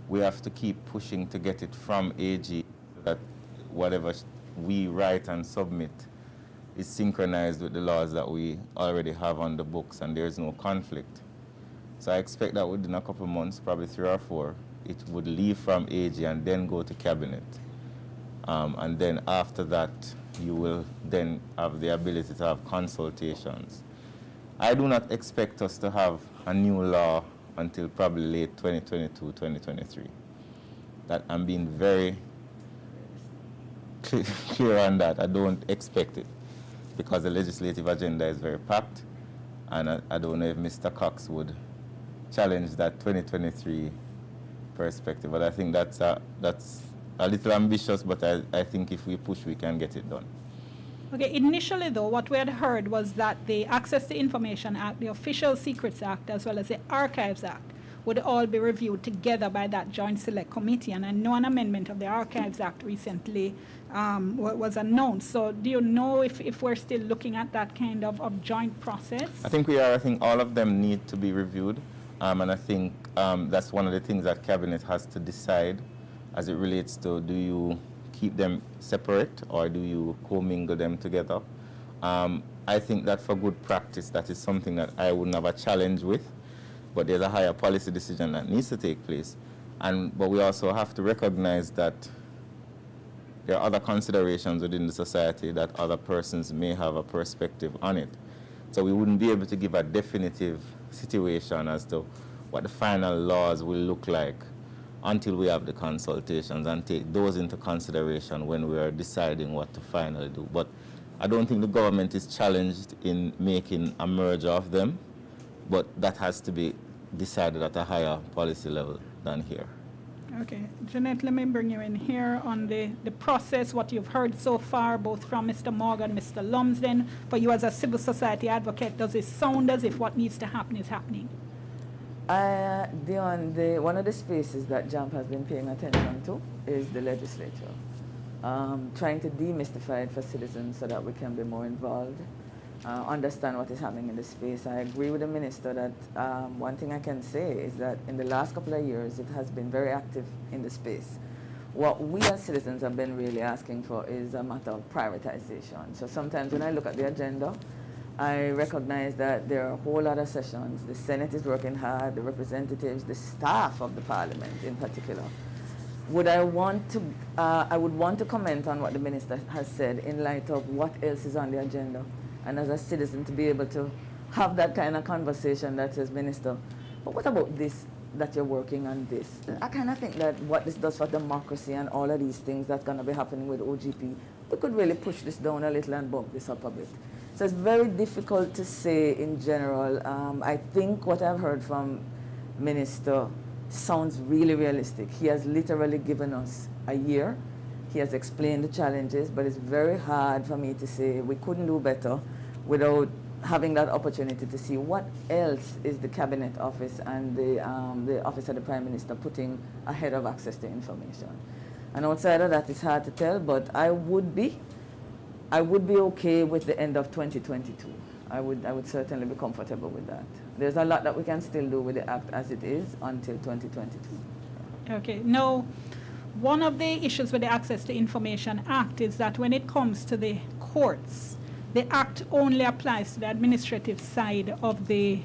We have to keep pushing to get it from AG so that whatever we write and submit is synchronized with the laws that we already have on the books, and there's no conflict. So I expect that within a couple of months, probably 3 or 4, it would leave from AG and then go to cabinet. And then after that, you will then have the ability to have consultations. I do not expect us to have a new law until probably late 2022, 2023. That I'm being very clear on that. I don't expect it because the legislative agenda is very packed, and I don't know if Mr. Cox would challenge that 2023 perspective, but I think that's a little ambitious, but I think if we push, we can get it done. Okay, initially though, what we had heard was that the Access to Information Act, the Official Secrets Act, as well as the Archives Act would all be reviewed together by that Joint Select Committee. And I know an amendment of the Archives Act recently was announced. So do you know if we're still looking at that kind of joint process? I think we are. I think all of them need to be reviewed. And I think that's one of the things that Cabinet has to decide as it relates to, do you keep them separate or do you commingle them together? I think that for good practice, that is something that I wouldn't have a challenge with, but there's a higher policy decision that needs to take place. But we also have to recognize that there are other considerations within the society that other persons may have a perspective on it. So we wouldn't be able to give a definitive situation as to what the final laws will look like until we have the consultations and take those into consideration when we are deciding what to finally do. But I don't think the government is challenged in making a merger of them, but that has to be decided at a higher policy level than here. Okay, Jeanette, let me bring you in here on the process, what you've heard so far, both from Mr. Morgan, Mr. Lumsden. For you as a civil society advocate, does it sound as if what needs to happen is happening? One of the spaces that JAMP has been paying attention to is the legislature. Trying to demystify it for citizens so that we can be more involved, understand what is happening in the space. I agree with the minister that one thing I can say is that in the last couple of years, it has been very active in the space. What we as citizens have been really asking for is a matter of prioritization. So sometimes when I look at the agenda, I recognize that there are a whole lot of sessions. The Senate is working hard, the representatives, the staff of the Parliament in particular. I would want to comment on what the minister has said in light of what else is on the agenda. And as a citizen to be able to have that kind of conversation that says, Minister, but what about this, that you're working on this? I kind of think that what this does for democracy and all of these things that's going to be happening with OGP, we could really push this down a little and bump this up a bit. So it's very difficult to say in general. I think what I've heard from Minister sounds really realistic. He has literally given us a year. He has explained the challenges, but it's very hard for me to say we couldn't do better without having that opportunity to see what else is the Cabinet Office and the Office of the Prime Minister putting ahead of access to information. And outside of that, it's hard to tell, but I would be okay with the end of 2022. I would certainly be comfortable with that. There's a lot that we can still do with the Act as it is until 2022. Okay. Now, one of the issues with the Access to Information Act is that when it comes to the courts, the Act only applies to the administrative side of the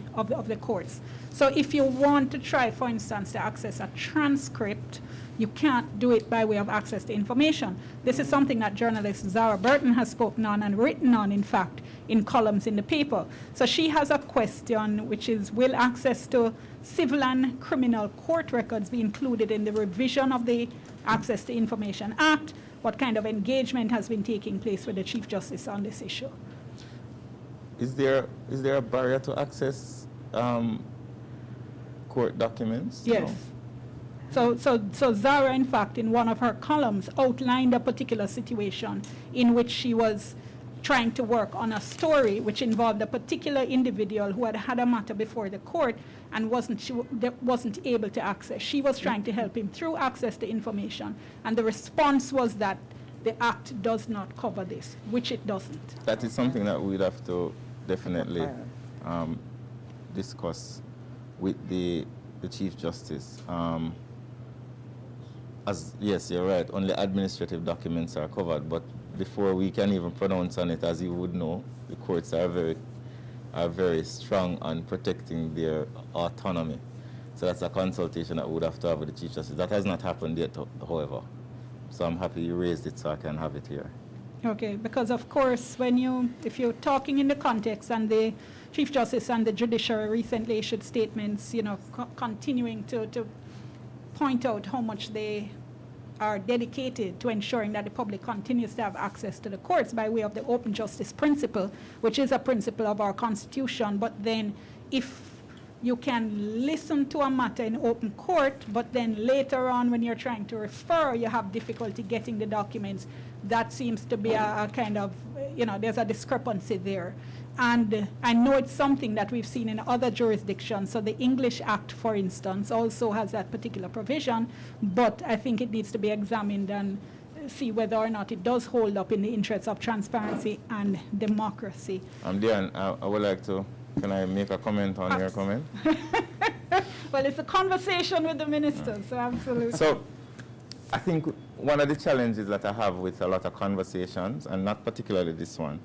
courts. So if you want to try, for instance, to access a transcript, you can't do it by way of access to information. This is something that journalist Zara Burton has spoken on and written on, in fact, in columns in the paper. So she has a question, which is, will access to civil and criminal court records be included in the revision of the Access to Information Act? What kind of engagement has been taking place with the Chief Justice on this issue? Is there a barrier to access court documents? Yes. No? So Zara, in fact, in one of her columns, outlined a particular situation in which she was trying to work on a story which involved a particular individual who had had a matter before the court and wasn't able to access. She was trying to help him through access to information, and the response was that the Act does not cover this, which it doesn't. That is something that we'd have to definitely discuss with the Chief Justice. Yes, you're right, only administrative documents are covered, but before we can even pronounce on it, as you would know, the courts are very strong on protecting their autonomy. So that's a consultation that we would have to have with the Chief Justice. That has not happened yet, however. So I'm happy you raised it so I can have it here. Okay, because of course, if you're talking in the context, and the Chief Justice and the judiciary recently issued statements, continuing to point out how much they are dedicated to ensuring that the public continues to have access to the courts by way of the open justice principle, which is a principle of our Constitution. But then if you can listen to a matter in open court, but then later on when you're trying to refer, you have difficulty getting the documents. That seems to be a kind of, there's a discrepancy there. And I know it's something that we've seen in other jurisdictions. So the English Act, for instance, also has that particular provision, but I think it needs to be examined and see whether or not it does hold up in the interests of transparency and democracy. Diane, I would like to, can I make a comment on your comment? Well, it's a conversation with the minister, so absolutely. So I think one of the challenges that I have with a lot of conversations, and not particularly this one,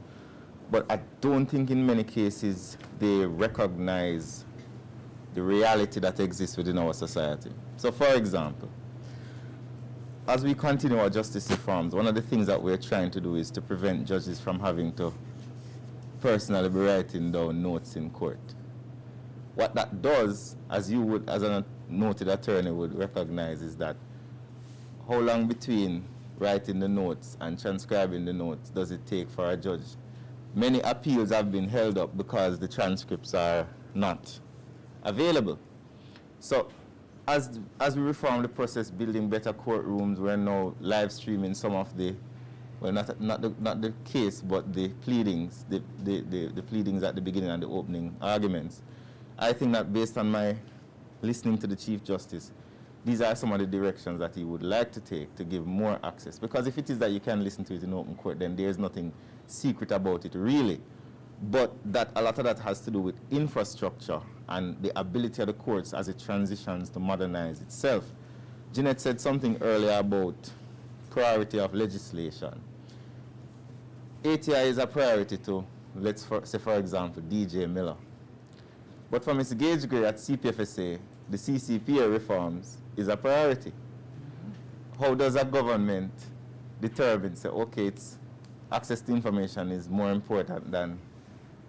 but I don't think in many cases they recognize the reality that exists within our society. So for example, as we continue our justice reforms, one of the things that we're trying to do is to prevent judges from having to personally be writing down notes in court. What that does, as you would, as a noted attorney would recognize, is that how long between writing the notes and transcribing the notes does it take for a judge? Many appeals have been held up because the transcripts are not available. So as we reform the process, building better courtrooms, we're now live streaming some of the, well, not the case, but the pleadings, the pleadings at the beginning and the opening arguments. I think that based on my listening to the Chief Justice, these are some of the directions that he would like to take to give more access. Because if it is that you can listen to it in open court, then there's nothing secret about it, really. But that a lot of that has to do with infrastructure and the ability of the courts as it transitions to modernize itself. Jeanette said something earlier about priority of legislation. ATI is a priority to, let's say for example, DJ Miller. But for Ms. Gage Gray at CPFSA, the CCPA reforms is a priority. How does a government determine, say, okay, it's access to information is more important than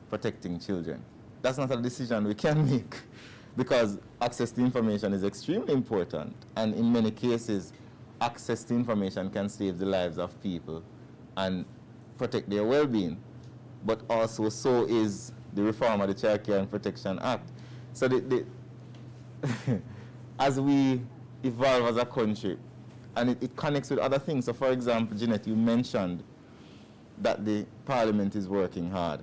protecting children? That's not a decision we can make, because access to information is extremely important, and in many cases, access to information can save the lives of people and protect their well-being. But also, so is the reform of the Child Care and Protection Act. So as we evolve as a country, and it connects with other things. So for example, Jeanette, you mentioned that the Parliament is working hard.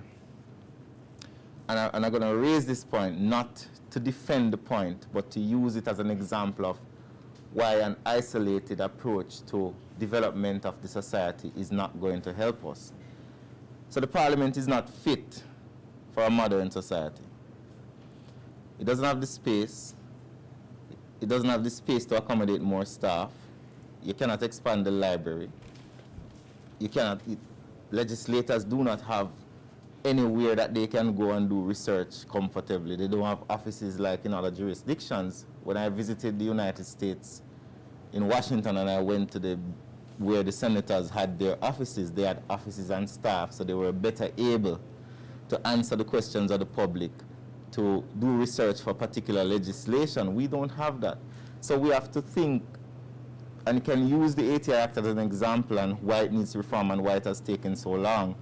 And I'm going to raise this point, not to defend the point, but to use it as an example of why an isolated approach to development of the society is not going to help us. So the Parliament is not fit for a modern society. It doesn't have the space. It doesn't have the space to accommodate more staff. You cannot expand the library. You cannot, legislators do not have anywhere that they can go and do research comfortably. They don't have offices like in other jurisdictions. When I visited the United States in Washington and I went to where the senators had their offices, they had offices and staff, so they were better able to answer the questions of the public, to do research for particular legislation. We don't have that. So we have to think, and can use the ATI Act as an example and why it needs reform and why it has taken so long.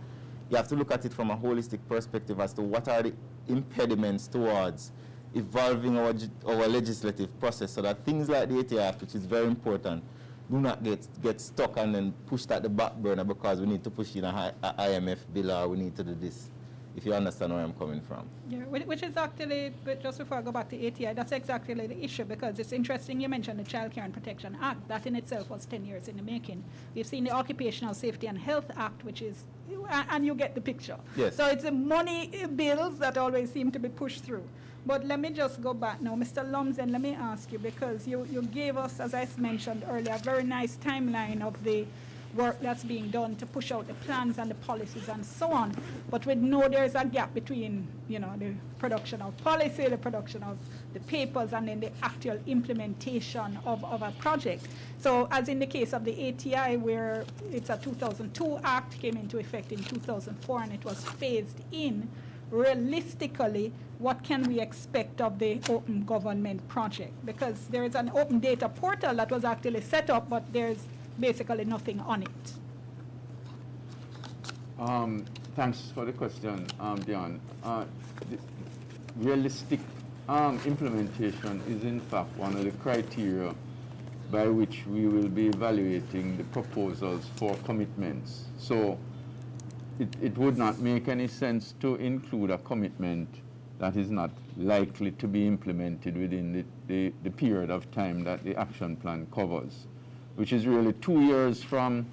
You have to look at it from a holistic perspective as to what are the impediments towards evolving our legislative process, so that things like the ATI Act, which is very important, do not get stuck and then pushed at the back burner because we need to push in a IMF bill or we need to do this, if you understand where I'm coming from. Yeah, which is actually, but just before I go back to ATI, that's exactly the issue, because it's interesting you mentioned the Child Care and Protection Act. That in itself was 10 years in the making. We've seen the Occupational Safety and Health Act, which is, and you get the picture. Yes. So it's the money bills that always seem to be pushed through. But let me just go back now. Mr. Lumsden, let me ask you, because you gave us, as I mentioned earlier, a very nice timeline of the work that's being done to push out the plans and the policies and so on. But we know there's a gap between, the production of policy, the production of the papers, and then the actual implementation of a project. So as in the case of the ATI, where it's a 2002 act, came into effect in 2004, and it was phased in, realistically, what can we expect of the open government project? Because there is an open data portal that was actually set up, but there's basically nothing on it. Thanks for the question, Dion. Realistic implementation is in fact one of the criteria by which we will be evaluating the proposals for commitments. So it would not make any sense to include a commitment that is not likely to be implemented within the period of time that the action plan covers, which is really 2 years from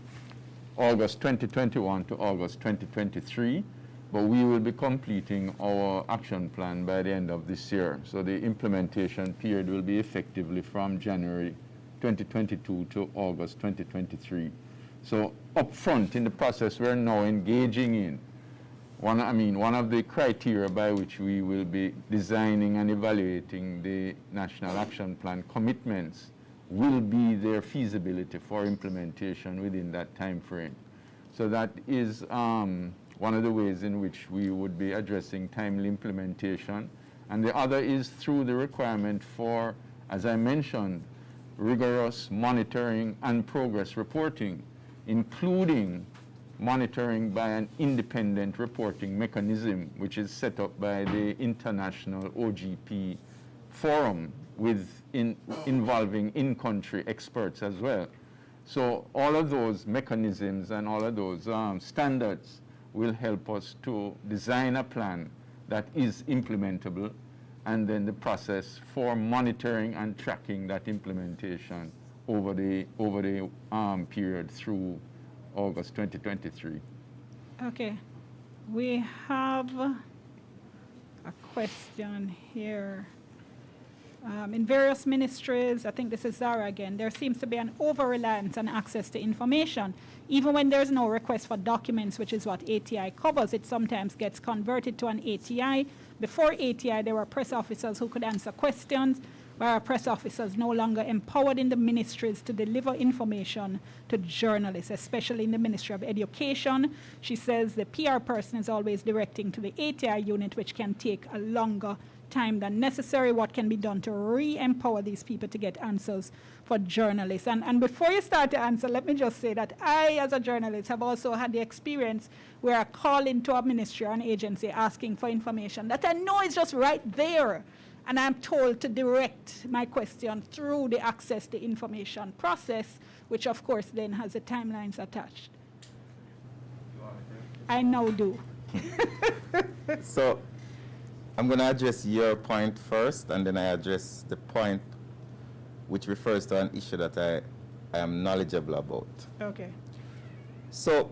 August 2021 to August 2023, but we will be completing our action plan by the end of this year. So the implementation period will be effectively from January 2022 to August 2023. So up front in the process, we're now engaging in one of the criteria by which we will be designing and evaluating the National Action Plan commitments will be their feasibility for implementation within that time frame. So that is one of the ways in which we would be addressing timely implementation. And the other is through the requirement for, as I mentioned, rigorous monitoring and progress reporting, including monitoring by an independent reporting mechanism, which is set up by the International OGP Forum involving in-country experts as well. So all of those mechanisms and all of those standards will help us to design a plan that is implementable, and then the process for monitoring and tracking that implementation over the period through August 2023. Okay, we have a question here. In various ministries, I think this is Zara again, there seems to be an over-reliance on access to information. Even when there's no request for documents, which is what ATI covers, it sometimes gets converted to an ATI. Before ATI, there were press officers who could answer questions, where press officers no longer empowered in the ministries to deliver information to journalists, especially in the Ministry of Education. She says the PR person is always directing to the ATI unit, which can take a longer time than necessary. What can be done to re-empower these people to get answers for journalists? And before you start to answer, let me just say that I, as a journalist, have also had the experience where I call into a ministry or an agency asking for information that I know is just right there, and I'm told to direct my question through the access to information process, which of course then has the timelines attached. I now do. So I'm going to address your point first, and then I address the point which refers to an issue that I am knowledgeable about. Okay. So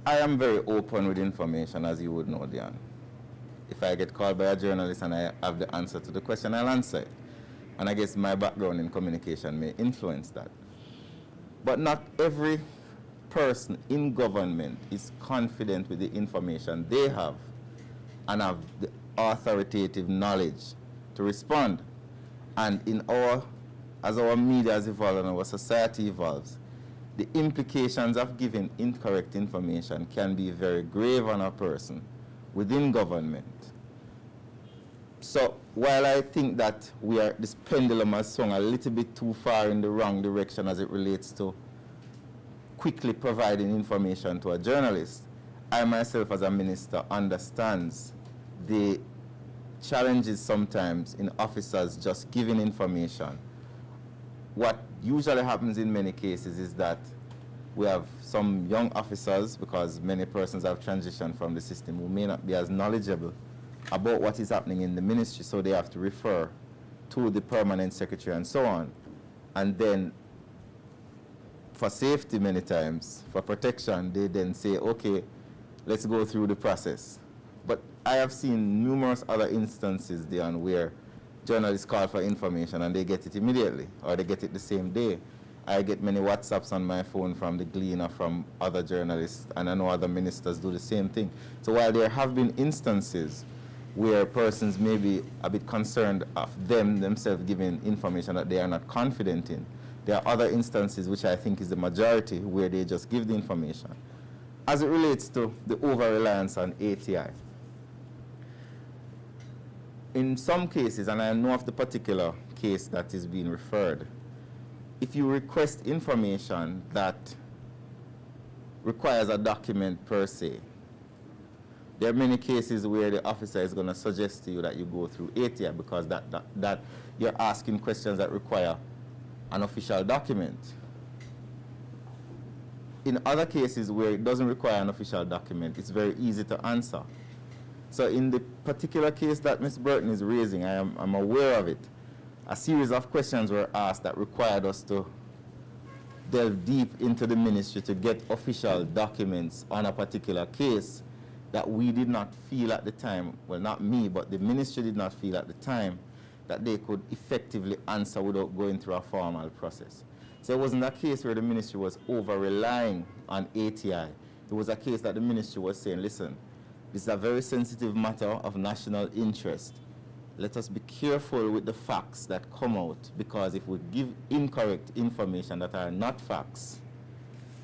I am very open with information, as you would know, Dion. If I get called by a journalist and I have the answer to the question, I'll answer it. And I guess my background in communication may influence that. But not every person in government is confident with the information they have and have the authoritative knowledge to respond. And as our media has evolved and our society evolves, the implications of giving incorrect information can be very grave on a person within government. So while I think that this pendulum has swung a little bit too far in the wrong direction as it relates to quickly providing information to a journalist, I myself as a minister understands the challenges sometimes in officers just giving information. What usually happens in many cases is that we have some young officers, because many persons have transitioned from the system, who may not be as knowledgeable about what is happening in the ministry, so they have to refer to the permanent secretary and so on. And then for safety many times, for protection, they then say, okay, let's go through the process. But I have seen numerous other instances, Dion, where journalists call for information and they get it immediately, or they get it the same day. I get many WhatsApps on my phone from the Gleaner, from other journalists, and I know other ministers do the same thing. So while there have been instances where persons may be a bit concerned of themselves giving information that they are not confident in, there are other instances, which I think is the majority, where they just give the information. As it relates to the over-reliance on ATI, in some cases, and I know of the particular case that is being referred, if you request information that requires a document per se, There are many cases where the officer is going to suggest to you that you go through ATI because that you're asking questions that require an official document. In other cases where it doesn't require an official document, it's very easy to answer. So in the particular case that Ms. Burton is raising, I'm aware of it. A series of questions were asked that required us to delve deep into the ministry to get official documents on a particular case that we did not feel at the time, well, not me, but the ministry did not feel at the time that they could effectively answer without going through a formal process. So it wasn't a case where the ministry was over-relying on ATI. It was a case that the ministry was saying, listen, this is a very sensitive matter of national interest. Let us be careful with the facts that come out, because if we give incorrect information that are not facts,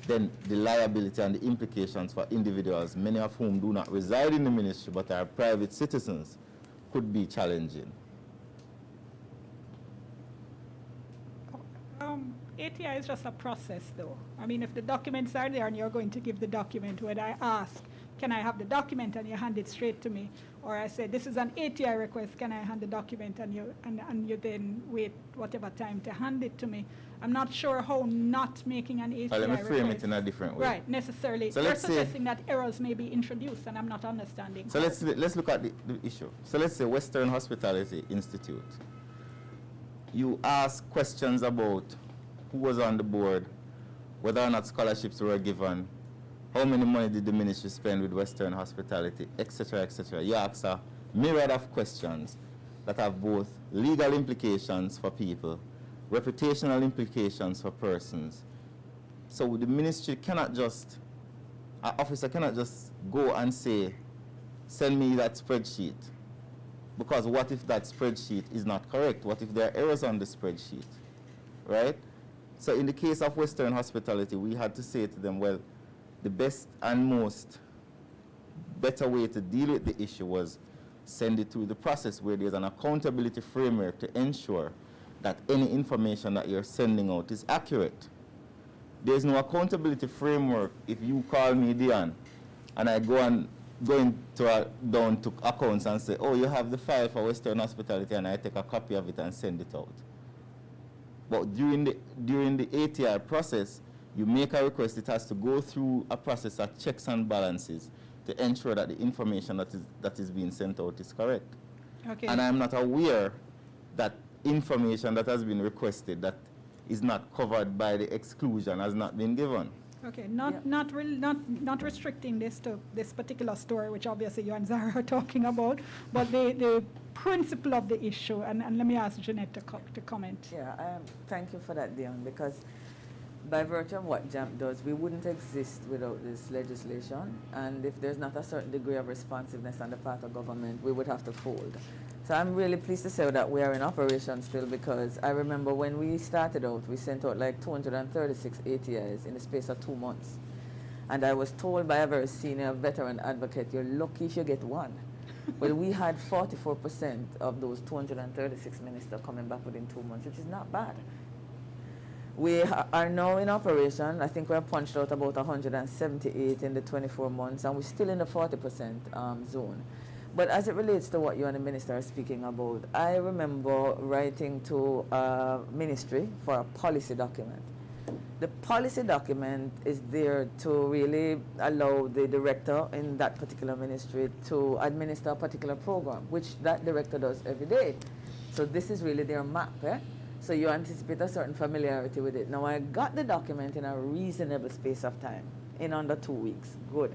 then the liability and the implications for individuals, many of whom do not reside in the ministry but are private citizens, could be challenging. ATI is just a process, though. I mean, if the documents are there and you're going to give the document, when I ask, can I have the document, and you hand it straight to me, or I say, this is an ATI request, can I hand the document, and you then wait whatever time to hand it to me. I'm not sure how not making an ATI Let me frame request, it in a different way. right, necessarily. So You're let's say- suggesting that errors may be introduced, and I'm not understanding. So let's look at the issue. So let's say Western Hospitality Institute. You ask questions about who was on the board, whether or not scholarships were given, how many money did the ministry spend with Western Hospitality, etc., etc. You ask a myriad of questions that have both legal implications for people, reputational implications for persons. So the ministry cannot just, an officer cannot just go and say, send me that spreadsheet. Because what if that spreadsheet is not correct? What if there are errors on the spreadsheet, right? So in the case of Western Hospitality, we had to say to them, well, the best and most better way to deal with the issue was send it through the process where there's an accountability framework to ensure that any information that you're sending out is accurate. There's no accountability framework if you call me Dion and I go into down to accounts and say, oh, you have the file for Western Hospitality, and I take a copy of it and send it out. But during the ATI process, you make a request, it has to go through a process of checks and balances to ensure that the information that is being sent out is correct. Okay. And I'm not aware that information that has been requested that is not covered by the exclusion has not been given. Okay, not restricting this to this particular story, which obviously you and Zara are talking about, but the principle of the issue, and let me ask Jeanette to comment. Yeah, thank you for that, Dion, because by virtue of what JAMP does, we wouldn't exist without this legislation, and if there's not a certain degree of responsiveness on the part of government, we would have to fold. So I'm really pleased to say that we are in operation still, because I remember when we started out, we sent out like 236 ATIs in the space of 2 months. And I was told by a very senior veteran advocate, you're lucky if you get one. Well, we had 44% of those 236 ministers coming back within 2 months, which is not bad. We are now in operation. I think we're punched out about 178 in the 24 months, and we're still in the 40% zone. But as it relates to what you and the minister are speaking about, I remember writing to a ministry for a policy document. The policy document is there to really allow the director in that particular ministry to administer a particular program, which that director does every day. So this is really their map, eh? So you anticipate a certain familiarity with it. Now, I got the document in a reasonable space of time, in under 2 weeks. Good.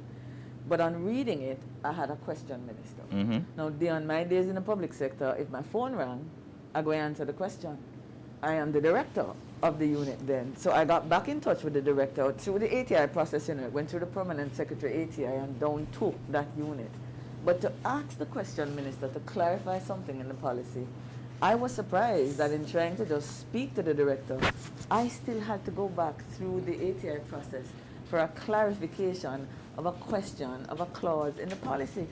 But on reading it, I had a question, Minister. Mm-hmm. Now, on my days in the public sector, if my phone rang, I go answer the question. I am the director of the unit then. So I got back in touch with the director through the ATI process unit, went through the permanent secretary ATI and down to that unit. But to ask the question, Minister, to clarify something in the policy, I was surprised that in trying to just speak to the director, I still had to go back through the ATI process for a clarification of a question, of a clause in the policy.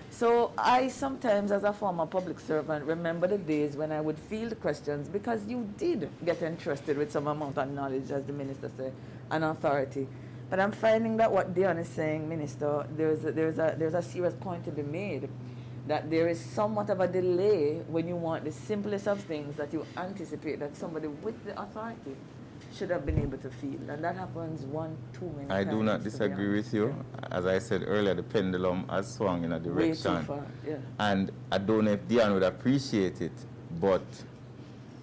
So I sometimes, as a former public servant, remember the days when I would field questions because you did get entrusted with some amount of knowledge, as the minister said, and authority. But I'm finding that what Dion is saying, Minister, there's a serious point to be made, that there is somewhat of a delay when you want the simplest of things that you anticipate that somebody with the authority should have been able to feel. And that happens too many I times. do not disagree with you. As I said earlier, the pendulum has swung in a direction. Way too far, yeah. And I don't know if Dion would appreciate it, but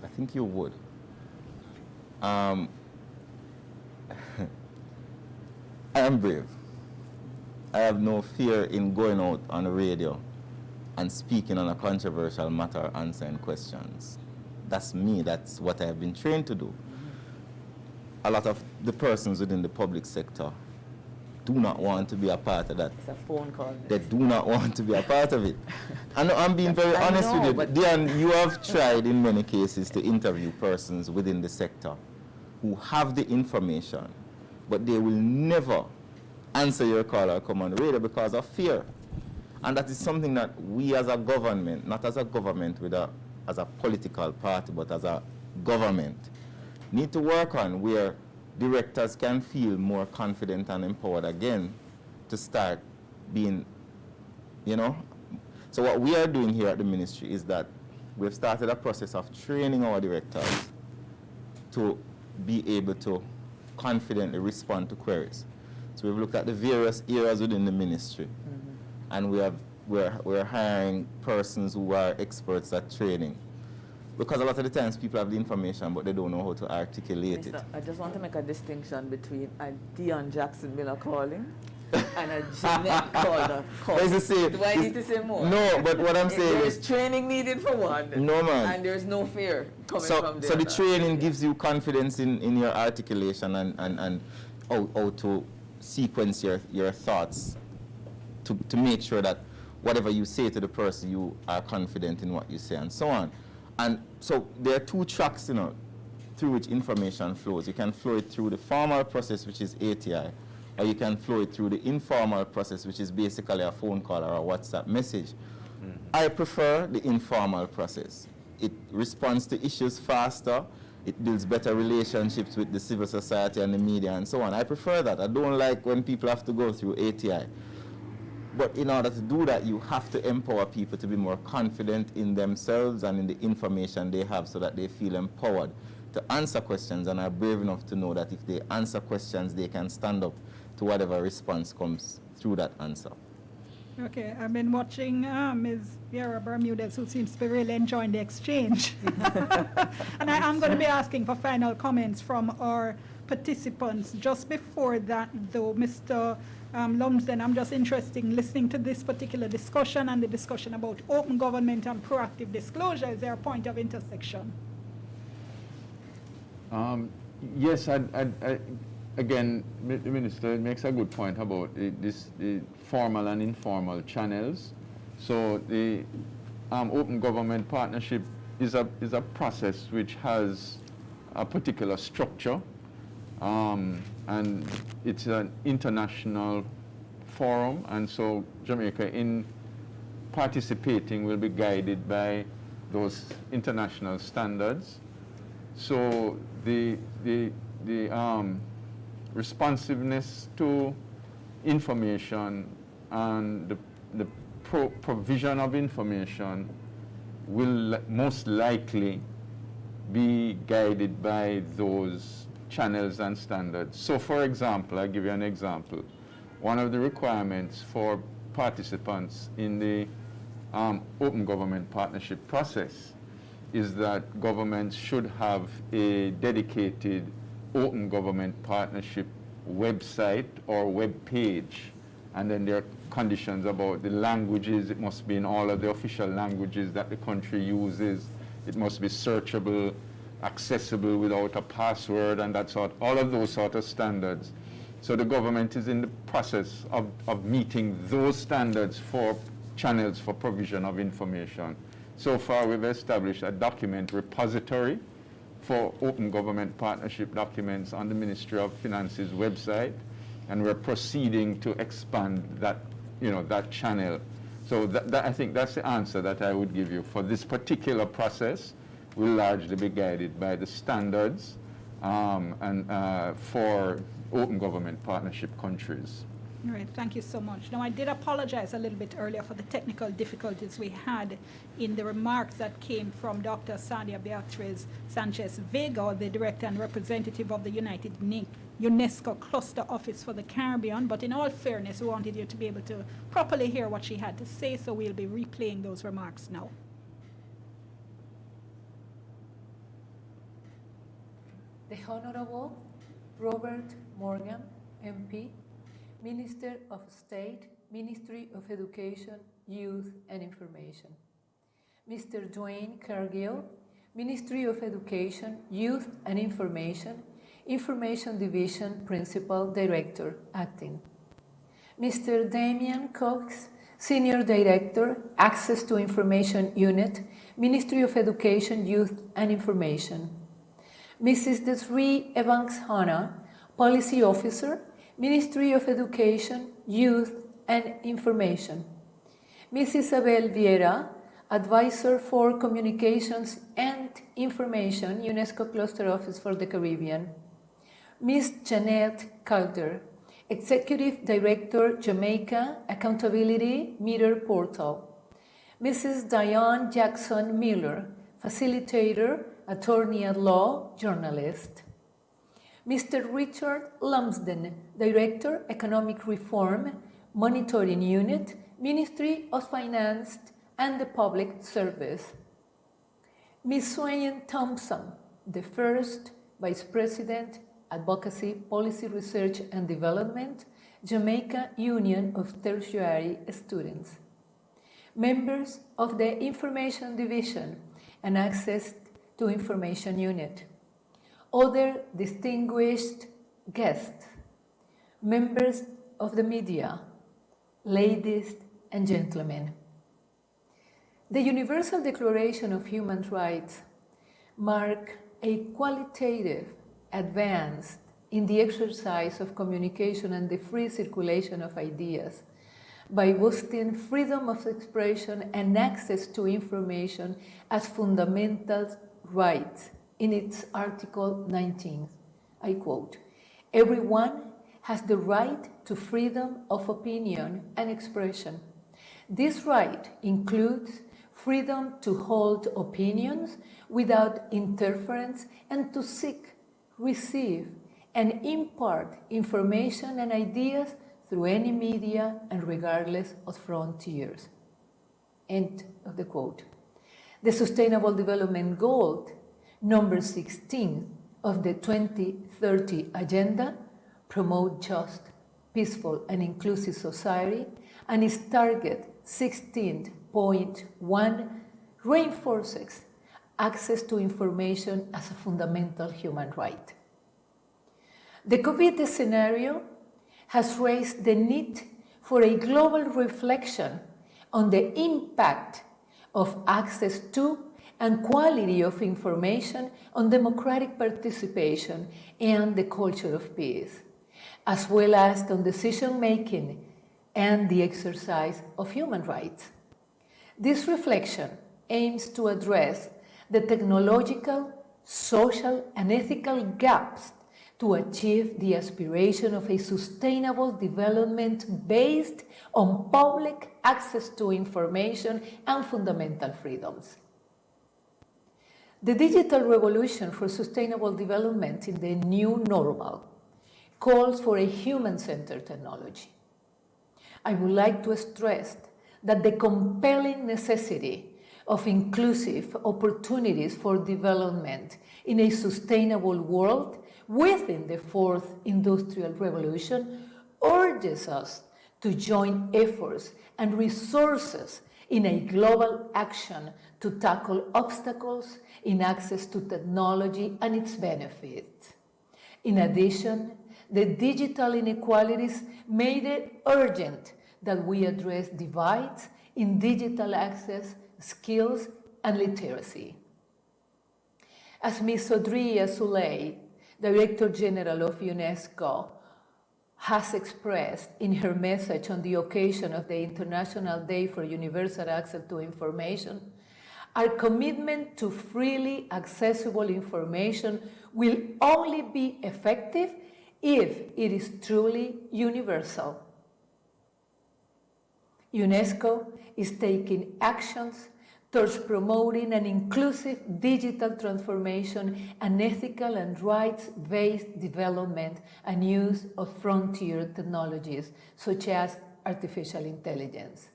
I think you would. I am brave. I have no fear in going out on the radio and speaking on a controversial matter, answering questions. That's me. That's what I have been trained to do. A lot of the persons within the public sector do not want to be a part of that. It's a phone call. They do not want to be a part of it. And I'm being very honest with you. but Dion, you have tried in many cases to interview persons within the sector who have the information, but they will never answer your call or come on the radio because of fear. And that is something that we as a government, not as a government as a political party, but as a government, need to work on, where directors can feel more confident and empowered again to start being, So what we are doing here at the ministry is that we've started a process of training our directors to be able to confidently respond to queries. So we've looked at the various areas within the ministry, and we're hiring persons who are experts at training. Because a lot of the times people have the information, but they don't know how to articulate it. I just want to make a distinction between a Dion Jackson Miller calling and a Jeanette Calder calling. Do I need to say more? No, but what I'm saying there is training needed for one. No, man. And there's no fear coming from the So the other. training gives you confidence in your articulation and how to sequence your thoughts to make sure that whatever you say to the person, you are confident in what you say and so on. And so there are two tracks, through which information flows. You can flow it through the formal process, which is ATI, or you can flow it through the informal process, which is basically a phone call or a WhatsApp message. I prefer the informal process. It responds to issues faster. It builds better relationships with the civil society and the media and so on. I prefer that. I don't like when people have to go through ATI. But in order to do that, you have to empower people to be more confident in themselves and in the information they have, so that they feel empowered to answer questions and are brave enough to know that if they answer questions, they can stand up to whatever response comes through that answer. Okay, I've been watching Ms. Vera Bermudez, who seems to be really enjoying the exchange. And I'm going to be asking for final comments from our participants. Just before that, though, Mr. Lumsden, I'm just interested in listening to this particular discussion and the discussion about open government and proactive disclosure. Is there a point of intersection? Yes, again, the Minister makes a good point about the formal and informal channels. So the open government partnership is a process which has a particular structure, and it's an international forum, and so Jamaica, in participating, will be guided by those international standards. So the responsiveness to information and the provision of information will most likely be guided by those channels and standards. So for example, I'll give you an example. One of the requirements for participants in the open government partnership process is that governments should have a dedicated open government partnership website or web page, and then there are conditions about the languages. It must be in all of the official languages that the country uses. It must be searchable, accessible without a password, and all of those sort of standards. So the government is in the process of meeting those standards for channels for provision of information. So far, we've established a document repository for open government partnership documents on the Ministry of Finance's website, and we're proceeding to expand that, that channel. So I think that's the answer that I would give you. For this particular process, we'll largely be guided by the standards for open government partnership countries. All right, thank you so much. Now, I did apologize a little bit earlier for the technical difficulties we had in the remarks that came from Dr. Sadia Beatriz Sanchez Vega, the director and representative of the UNESCO Cluster Office for the Caribbean. But in all fairness, we wanted you to be able to properly hear what she had to say, so we'll be replaying those remarks now. The Honorable Robert Morgan, MP, Minister of State, Ministry of Education, Youth and Information. Mr. Dwayne Cargill, Ministry of Education, Youth and Information, Information Division Principal Director, Acting. Mr. Damian Cox, Senior Director, Access to Information Unit, Ministry of Education, Youth and Information. Mrs. Desiree Evans-Hanna, Policy Officer, Ministry of Education, Youth and Information. Ms. Isabel Vieira, Advisor for Communications and Information, UNESCO Cluster Office for the Caribbean. Ms. Jeanette Calder, Executive Director, Jamaica Accountability Meter Portal. Mrs. Diane Jackson Miller, Facilitator, Attorney at Law, Journalist. Mr. Richard Lumsden, Director, Economic Reform, Monitoring Unit, Ministry of Finance and the Public Service. Ms. Swain Thompson, the First Vice President, Advocacy, Policy Research and Development, Jamaica Union of Tertiary Students. Members of the Information Division and Access to Information Unit. Other distinguished guests, members of the media, ladies and gentlemen. The Universal Declaration of Human Rights marks a qualitative advance in the exercise of communication and the free circulation of ideas by boosting freedom of expression and access to information as fundamental rights in its Article 19. I quote, "Everyone has the right to freedom of opinion and expression. This right includes freedom to hold opinions without interference and to seek, receive, and impart information and ideas through any media and regardless of frontiers." End of the quote. The Sustainable Development Goal number 16 of the 2030 Agenda promote just, peaceful, and inclusive society, and its target 16.1 reinforces access to information as a fundamental human right. The COVID scenario has raised the need for a global reflection on the impact of access to and quality of information on democratic participation and the culture of peace, as well as on decision-making and the exercise of human rights. This reflection aims to address the technological, social, and ethical gaps to achieve the aspiration of a sustainable development based on public access to information and fundamental freedoms. The digital revolution for sustainable development in the new normal calls for a human-centered technology. I would like to stress that the compelling necessity of inclusive opportunities for development in a sustainable world within the fourth industrial revolution urges us to join efforts and resources in a global action to tackle obstacles in access to technology and its benefits. In addition, the digital inequalities made it urgent that we address divides in digital access, skills, and literacy. As Ms. Audrey Azoulay, Director General of UNESCO, has expressed in her message on the occasion of the International Day for Universal Access to Information, our commitment to freely accessible information will only be effective if it is truly universal. UNESCO is taking actions towards promoting an inclusive digital transformation and ethical and rights-based development and use of frontier technologies, such as artificial intelligence.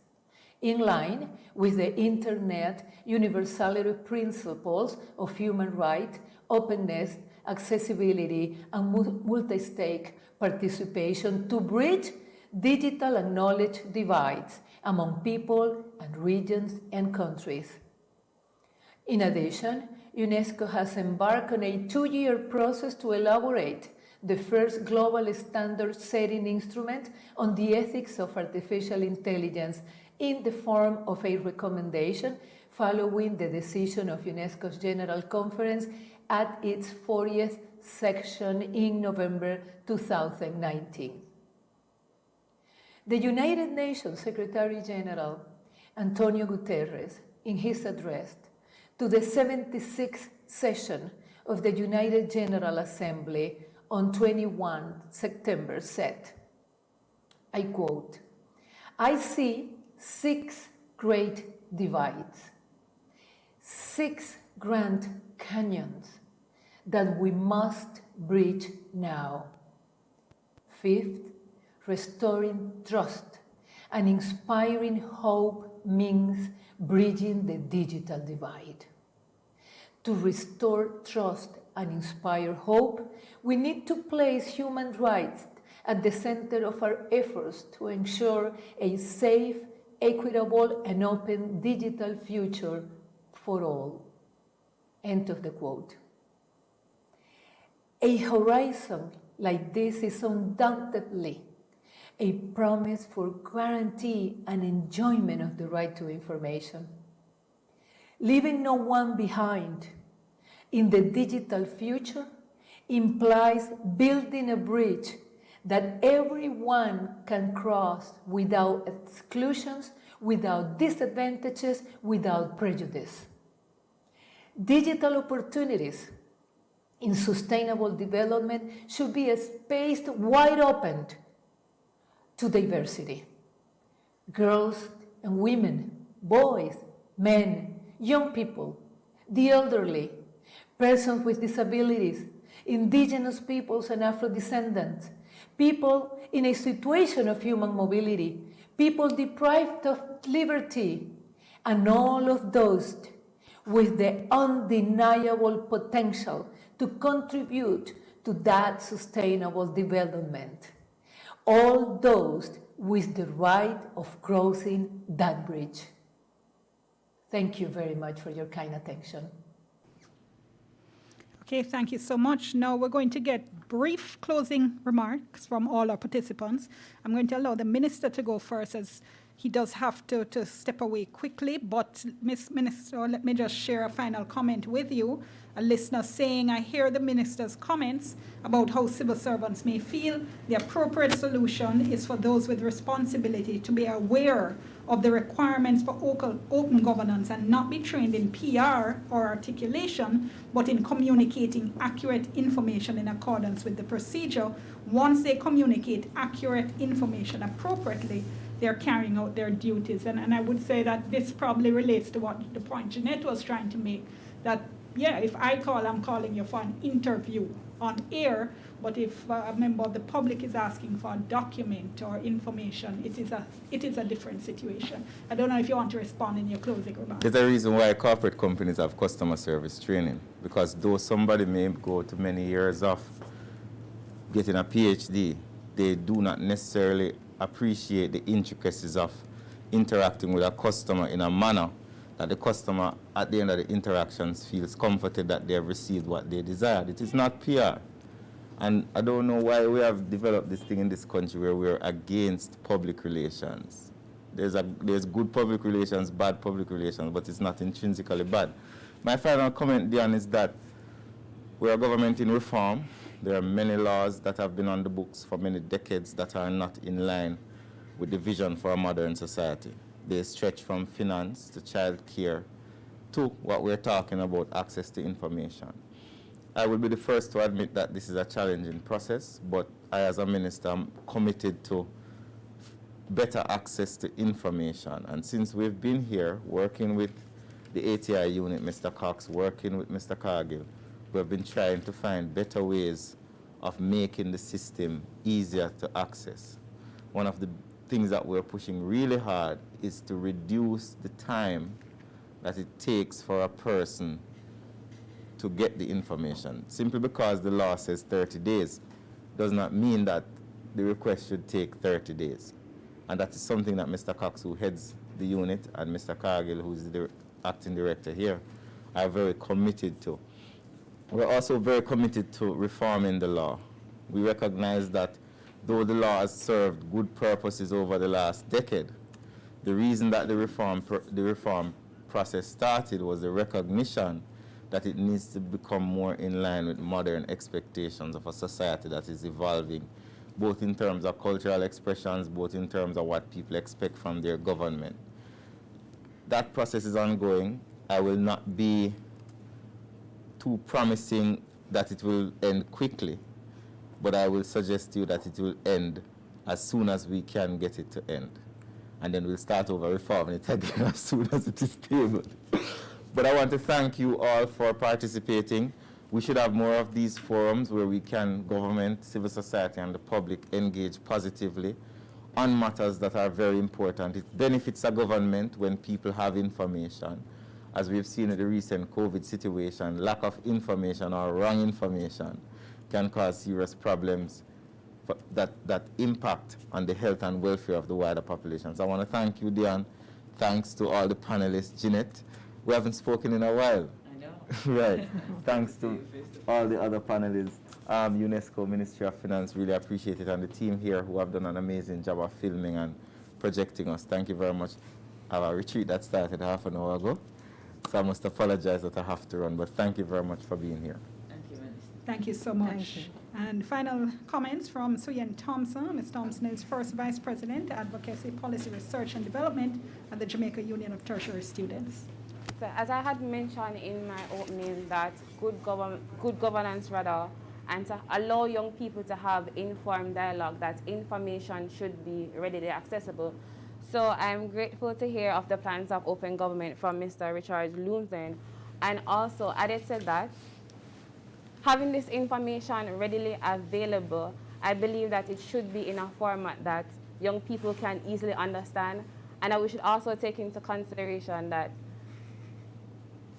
In line with the Internet universality principles of human rights, openness, accessibility, and multi-stake participation to bridge digital and knowledge divides among people and regions and countries. In addition, UNESCO has embarked on a 2-year process to elaborate the first global standard-setting instrument on the ethics of artificial intelligence in the form of a recommendation following the decision of UNESCO's General Conference at its 40th session in November 2019. The United Nations Secretary General Antonio Guterres, in his address to the 76th session of the United General Assembly on 21 September said, I quote, "I see 6 great divides, 6 grand canyons that we must bridge now. Fifth, restoring trust and inspiring hope means bridging the digital divide. To restore trust and inspire hope, we need to place human rights at the center of our efforts to ensure a safe, equitable, and open digital future for all." End of the quote. A horizon like this is undoubtedly a promise for guarantee and enjoyment of the right to information. Leaving no one behind in the digital future implies building a bridge that everyone can cross without exclusions, without disadvantages, without prejudice. Digital opportunities in sustainable development should be spaced wide open to diversity. Girls and women, boys, men, young people, the elderly, persons with disabilities, indigenous peoples and Afro-descendants, people in a situation of human mobility, people deprived of liberty, and all of those with the undeniable potential to contribute to that sustainable development. All those with the right of crossing that bridge. Thank you very much for your kind attention. Okay, thank you so much. Now we're going to get brief closing remarks from all our participants. I'm going to allow the minister to go first, as he does have to step away quickly. But Ms. Minister, let me just share a final comment with you. A listener saying, I hear the minister's comments about how civil servants may feel. The appropriate solution is for those with responsibility to be aware of the requirements for open governance and not be trained in PR or articulation, but in communicating accurate information in accordance with the procedure. Once they communicate accurate information appropriately, they're carrying out their duties. And I would say that this probably relates to what the point Jeanette was trying to make, that, yeah, if I call, I'm calling you for an interview on air, but if a member of the public is asking for a document or information, it is a different situation. I don't know if you want to respond in your closing remarks. There's a reason why corporate companies have customer service training, because though somebody may go to many years of getting a PhD, they do not necessarily appreciate the intricacies of interacting with a customer in a manner that the customer, at the end of the interactions, feels comforted that they have received what they desired. It is not PR. And I don't know why we have developed this thing in this country where we're against public relations. There's good public relations, bad public relations, but it's not intrinsically bad. My final comment, Dion, is that we are a government in reform. There are many laws that have been on the books for many decades that are not in line with the vision for a modern society. They stretch from finance to child care to what we're talking about, access to information. I will be the first to admit that this is a challenging process, but I as a minister am committed to better access to information. And since we've been here working with the ATI unit, Mr. Cox, working with Mr. Cargill, we've been trying to find better ways of making the system easier to access. One of the things that we're pushing really hard is to reduce the time that it takes for a person to get the information. Simply because the law says 30 days does not mean that the request should take 30 days. And that is something that Mr. Cox, who heads the unit, and Mr. Cargill, who is the acting director here, are very committed to. We're also very committed to reforming the law. We recognize that though the law has served good purposes over the last decade, the reason that the reform process started was the recognition that it needs to become more in line with modern expectations of a society that is evolving, both in terms of cultural expressions, both in terms of what people expect from their government. That process is ongoing. I will not be too promising that it will end quickly, but I will suggest to you that it will end as soon as we can get it to end. And then we'll start over reforming it again as soon as it is tabled. But I want to thank you all for participating. We should have more of these forums where we can, government, civil society, and the public engage positively on matters that are very important. It benefits a government when people have information. As we've seen in the recent COVID situation, lack of information or wrong information can cause serious problems that impact on the health and welfare of the wider population. So I want to thank you, Dion. Thanks to all the panelists. Jeanette, we haven't spoken in a while. I know. Right. Thanks to all the other panelists. UNESCO, Ministry of Finance, really appreciate it. And the team here who have done an amazing job of filming and projecting us. Thank you very much. I have a retreat that started half an hour ago, so I must apologize that I have to run, but thank you very much for being here. Thank you, Minister. Thank you so much. And final comments from Suyen Thompson. Ms. Thompson is first Vice President, Advocacy, Policy, Research and Development at the Jamaica Union of Tertiary Students. So as I had mentioned in my opening, that good governance rather, and to allow young people to have informed dialogue, that information should be readily accessible. So I'm grateful to hear of the plans of open government from Mr. Richard Lumsden. And also added to that, having this information readily available, I believe that it should be in a format that young people can easily understand. And that we should also take into consideration that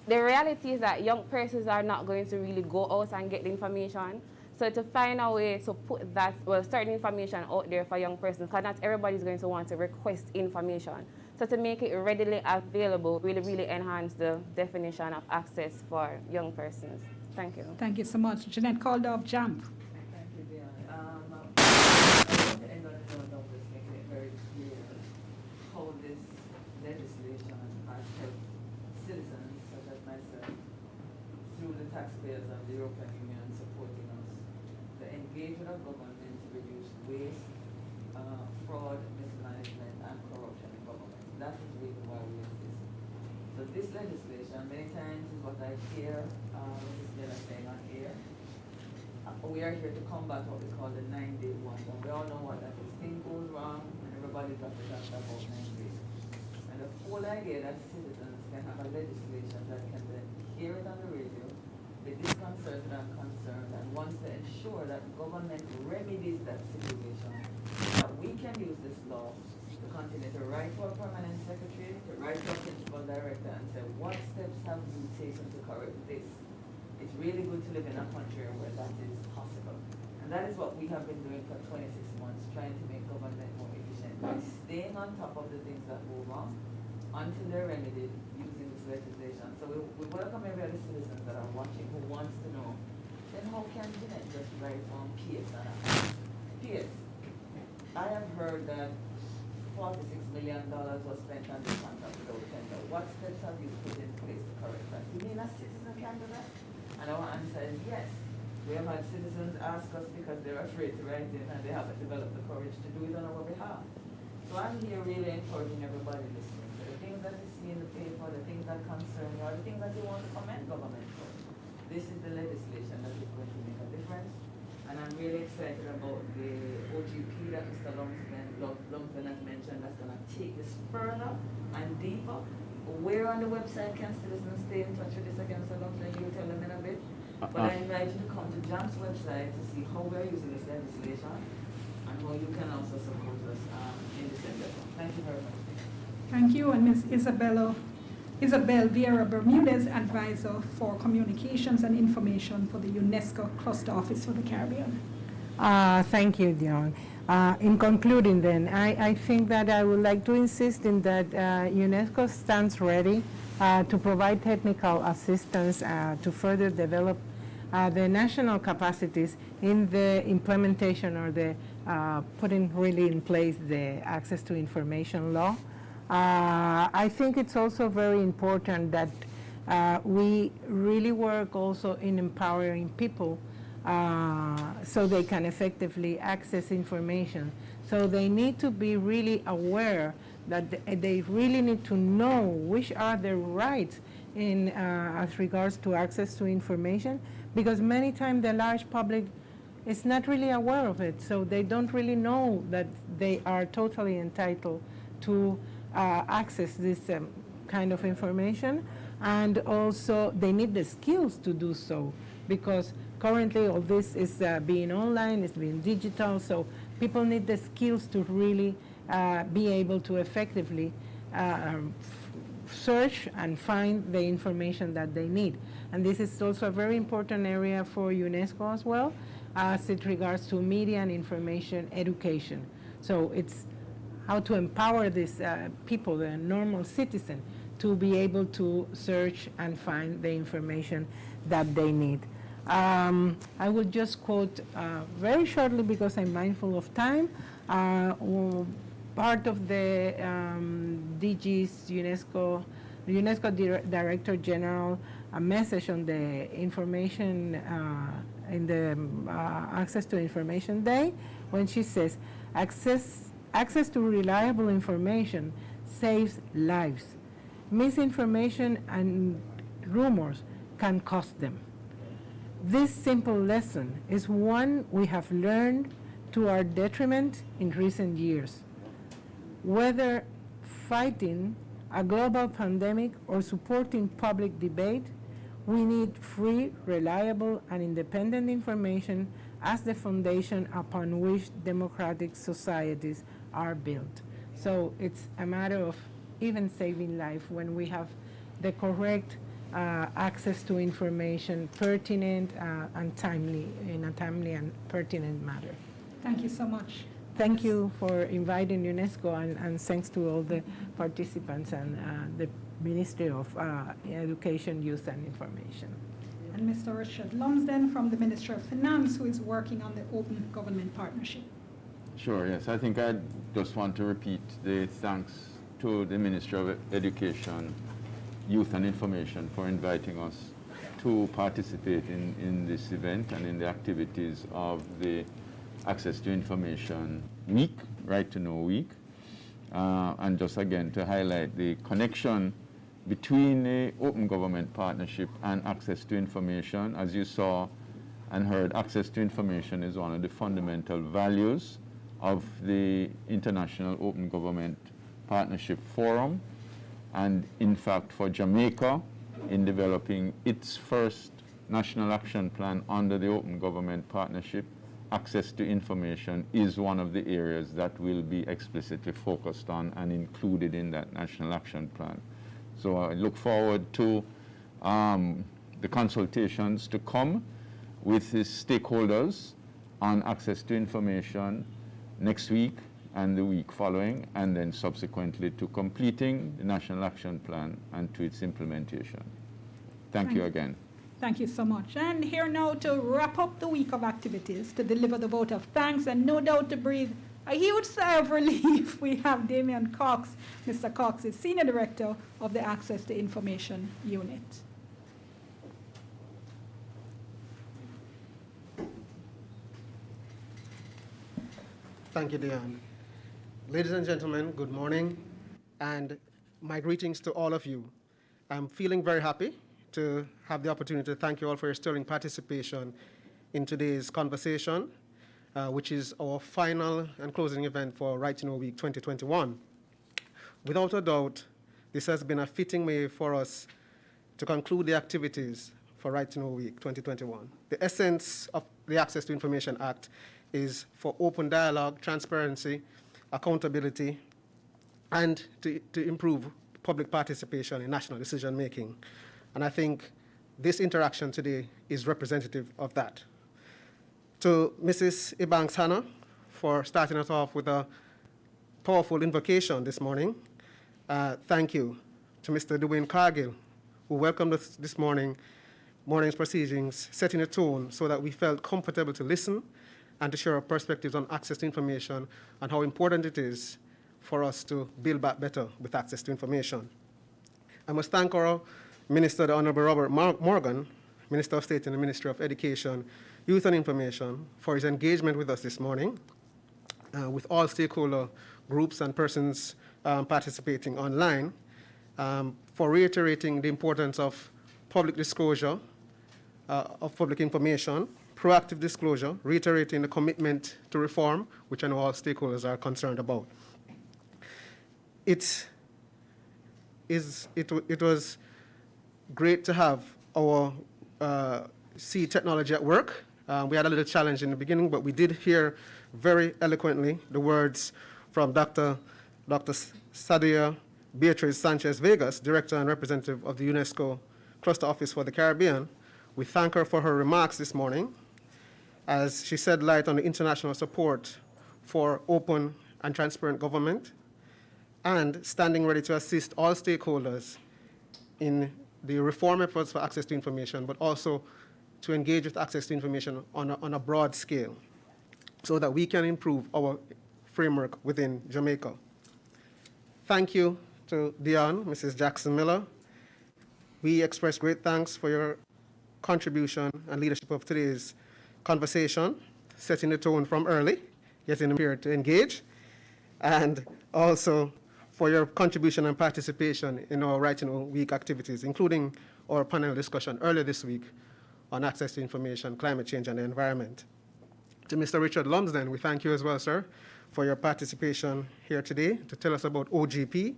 the reality is that young persons are not going to really go out and get the information. So to find a way to put that, well, certain information out there for young persons, because not everybody's going to want to request information. So to make it readily available really, really enhance the definition of access for young persons. Thank you. Thank you so much. Jeanette Calder of JAMP. Thank you, Dion. I want to end on a note of this, making it very clear how this legislation has helped citizens such as myself through the taxpayers of the European Union supporting us to engage with our government to reduce waste, fraud, mismanagement, and corruption in government. That is really why we exist. So this legislation, many times, is what I hear Mrs. Miller saying on air. We are here to combat what we call the 9-day wonder. We all know what that is. Thing goes wrong, and everybody drops it after about 9 days. And the whole idea that citizens can have a legislation that can then hear it on the radio, be disconcerted and concerned, and wants to ensure that government remedies that situation, that we can use this law to continue to write to our permanent secretary, to write to our principal director and say, what steps have you taken to correct this? It's really good to live in a country where that is possible. And that is what we have been doing for 26 months, trying to make government more efficient by staying on top of the things that go wrong until they're remedied using this legislation. So we welcome every other citizen that are watching who wants to know, then how can Jeanette just write on PS and PS? I have heard that $46 million was spent on this contract without tender. What steps have you put in place to correct that? You mean a citizen can do that? And our answer is yes. We have had citizens ask us because they're afraid to write in and they haven't developed the courage to do it on our behalf. So I'm here really encouraging everybody listening. So the things that you see in the paper, the things that concern you, are the things that you want to commend government for. This is the legislation that is going to make a difference. And I'm really excited about the OGP that Mr. Lumsden has mentioned that's going to take this further and deeper. Where on the website can citizens stay in touch with this again, Mr. Lumsden? You'll tell them in a bit. But I invite you to come to JAM's website to see how we're using this legislation and how you can also support us in this endeavor. Thank you very much. Thank you, and Ms. Isabel Vieira Bermudez, Advisor for Communications and Information for the UNESCO Cluster Office for the Caribbean. Thank you, Dion. In concluding then, I think that I would like to insist in that UNESCO stands ready to provide technical assistance to further develop the national capacities in the implementation or the putting really in place the access to information law. I think it's also very important that we really work also in empowering people so they can effectively access information. So they need to be really aware that they really need to know which are their rights in as regards to access to information, because many times the large public is not really aware of it, so they don't really know that they are totally entitled to access this kind of information, and also they need the skills to do so, because currently all this is being online, it's being digital, so people need the skills to really be able to effectively search and find the information that they need. And this is also a very important area for UNESCO as well, as it regards to media and information education. So it's how to empower these people, the normal citizen, to be able to search and find the information that they need. I will just quote very shortly, because I'm mindful of time, part of the DG's UNESCO Director General, a message on the information in the Access to Information Day, when she says, access to reliable information saves lives. Misinformation and rumors can cost them. This simple lesson is one we have learned to our detriment in recent years. Whether fighting a global pandemic or supporting public debate, we need free, reliable, and independent information as the foundation upon which democratic societies are built. So it's a matter of even saving life when we have the correct access to information, pertinent and timely, in a timely and pertinent manner. Thank you so much. Thank you for inviting UNESCO, and thanks to all the participants and the Ministry of Education, Youth and Information. And Mr. Richard Lumsden from the Ministry of Finance, who is working on the Open Government Partnership. Sure, yes. I think I just want to repeat the thanks to the Ministry of Education, Youth and Information for inviting us to participate in this event and in the activities of the Access to Information Week, Right to Know Week, and just again to highlight the connection between the Open Government Partnership and access to information. As you saw and heard, access to information is one of the fundamental values of the International Open Government Partnership Forum, and in fact for Jamaica, in developing its first national action plan under the Open Government Partnership, access to information is one of the areas that will be explicitly focused on and included in that national action plan. So I look forward to the consultations to come with the stakeholders on access to information next week and the week following, and then subsequently to completing the national action plan and to its implementation. Thank you again. Thank you so much. And here now to wrap up the week of activities, to deliver the vote of thanks and no doubt to breathe a huge sigh of relief, we have Damian Cox. Mr. Cox is Senior Director of the Access to Information Unit. Thank you, Dion. Ladies and gentlemen, good morning, and my greetings to all of you. I'm feeling very happy to have the opportunity to thank you all for your sterling participation in today's conversation, which is our final and closing event for Right to Know Week 2021. Without a doubt, this has been a fitting way for us to conclude the activities for Right to Know Week 2021. The essence of the Access to Information Act is for open dialogue, transparency, accountability, and to improve public participation in national decision making. And I think this interaction today is representative of that. To Mrs. Ibanks Hannah for starting us off with a powerful invocation this morning. Thank you. To Mr. Dwayne Cargill, who welcomed us this morning's proceedings, setting a tone so that we felt comfortable to listen and to share our perspectives on access to information and how important it is for us to build back better with access to information. I must thank our Minister, the Honorable Robert Morgan, Minister of State in the Ministry of Education, Youth and Information, for his engagement with us this morning, with all stakeholder groups and persons participating online, for reiterating the importance of public disclosure of public information, proactive disclosure, reiterating the commitment to reform, which I know all stakeholders are concerned about. It was great to have our see technology at work. We had a little challenge in the beginning, but we did hear very eloquently the words from Dr. Sadia Beatriz Sanchez-Vegas, Director and Representative of the UNESCO Cluster Office for the Caribbean. We thank her for her remarks this morning, as she shed light on the international support for open and transparent government, and standing ready to assist all stakeholders in the reform efforts for access to information, but also to engage with access to information on a broad scale so that we can improve our framework within Jamaica. Thank you to Dion, Mrs. Jackson Miller. We express great thanks for your contribution and leadership of today's conversation, setting the tone from early, getting them here to engage, and also for your contribution and participation in our Right to Know Week activities, including our panel discussion earlier this week on access to information, climate change, and the environment. To Mr. Richard Lumsden, we thank you as well, sir, for your participation here today to tell us about OGP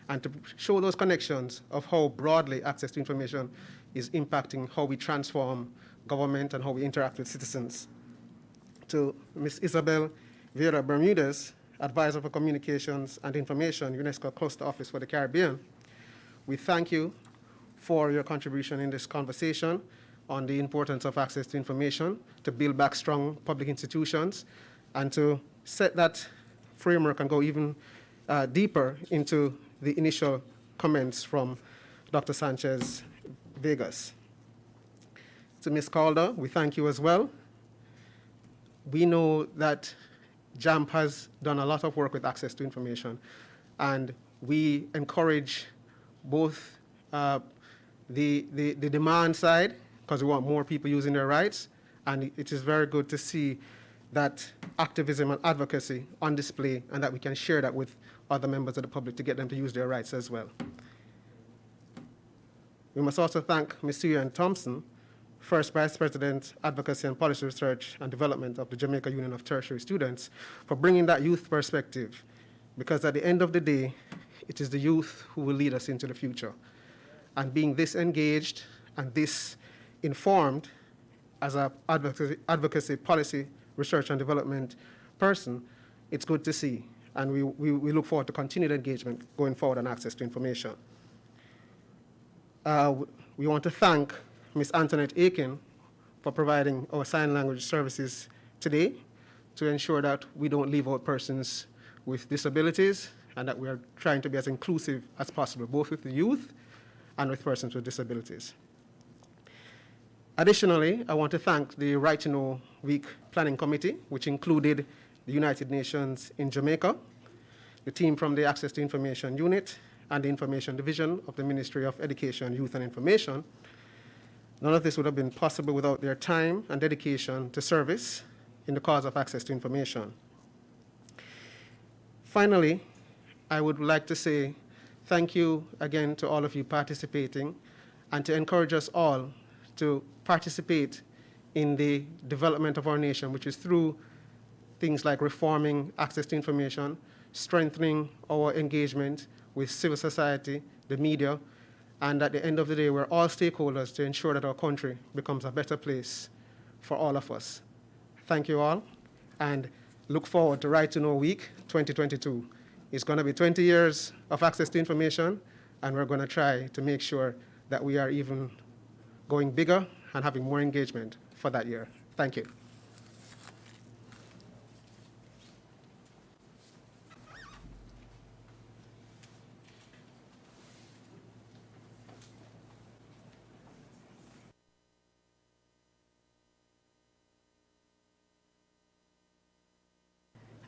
and to show those connections of how broadly access to information is impacting how we transform government and how we interact with citizens. To Ms. Isabel Vieira Bermudez, Advisor for Communications and Information, UNESCO Cluster Office for the Caribbean, we thank you for your contribution in this conversation on the importance of access to information, to build back strong public institutions, and to set that framework and go even deeper into the initial comments from Dr. Sanchez-Vegas. To Ms. Calder, we thank you as well. We know that JAMP has done a lot of work with access to information, and we encourage both the demand side, because we want more people using their rights, and it is very good to see that activism and advocacy on display, and that we can share that with other members of the public to get them to use their rights as well. We must also thank Ms. Suyan Thompson, First Vice President, Advocacy and Policy Research and Development of the Jamaica Union of Tertiary Students, for bringing that youth perspective, because at the end of the day, it is the youth who will lead us into the future. And being this engaged and this informed as an advocacy, policy, research and development person, it's good to see. And we look forward to continued engagement going forward on access to information. We want to thank Ms. Antoinette Aiken for providing our sign language services today to ensure that we don't leave out persons with disabilities, and that we are trying to be as inclusive as possible, both with the youth and with persons with disabilities. Additionally, I want to thank the Right to Know Week Planning Committee, which included the United Nations in Jamaica, the team from the Access to Information Unit, and the Information Division of the Ministry of Education, Youth and Information. None of this would have been possible without their time and dedication to service in the cause of access to information. Finally, I would like to say thank you again to all of you participating, and to encourage us all to participate in the development of our nation, which is through things like reforming access to information, strengthening our engagement with civil society, the media, and at the end of the day, we're all stakeholders to ensure that our country becomes a better place for all of us. Thank you all, and look forward to Right to Know Week 2022. It's going to be 20 years of access to information, and we're going to try to make sure that we are even going bigger and having more engagement for that year. Thank you.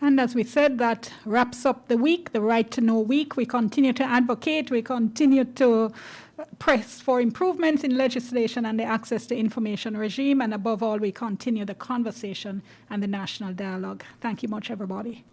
And as we said, that wraps up the week, the Right to Know Week. We continue to advocate, we continue to press for improvements in legislation and the access to information regime, and above all, we continue the conversation and the national dialogue. Thank you much, everybody.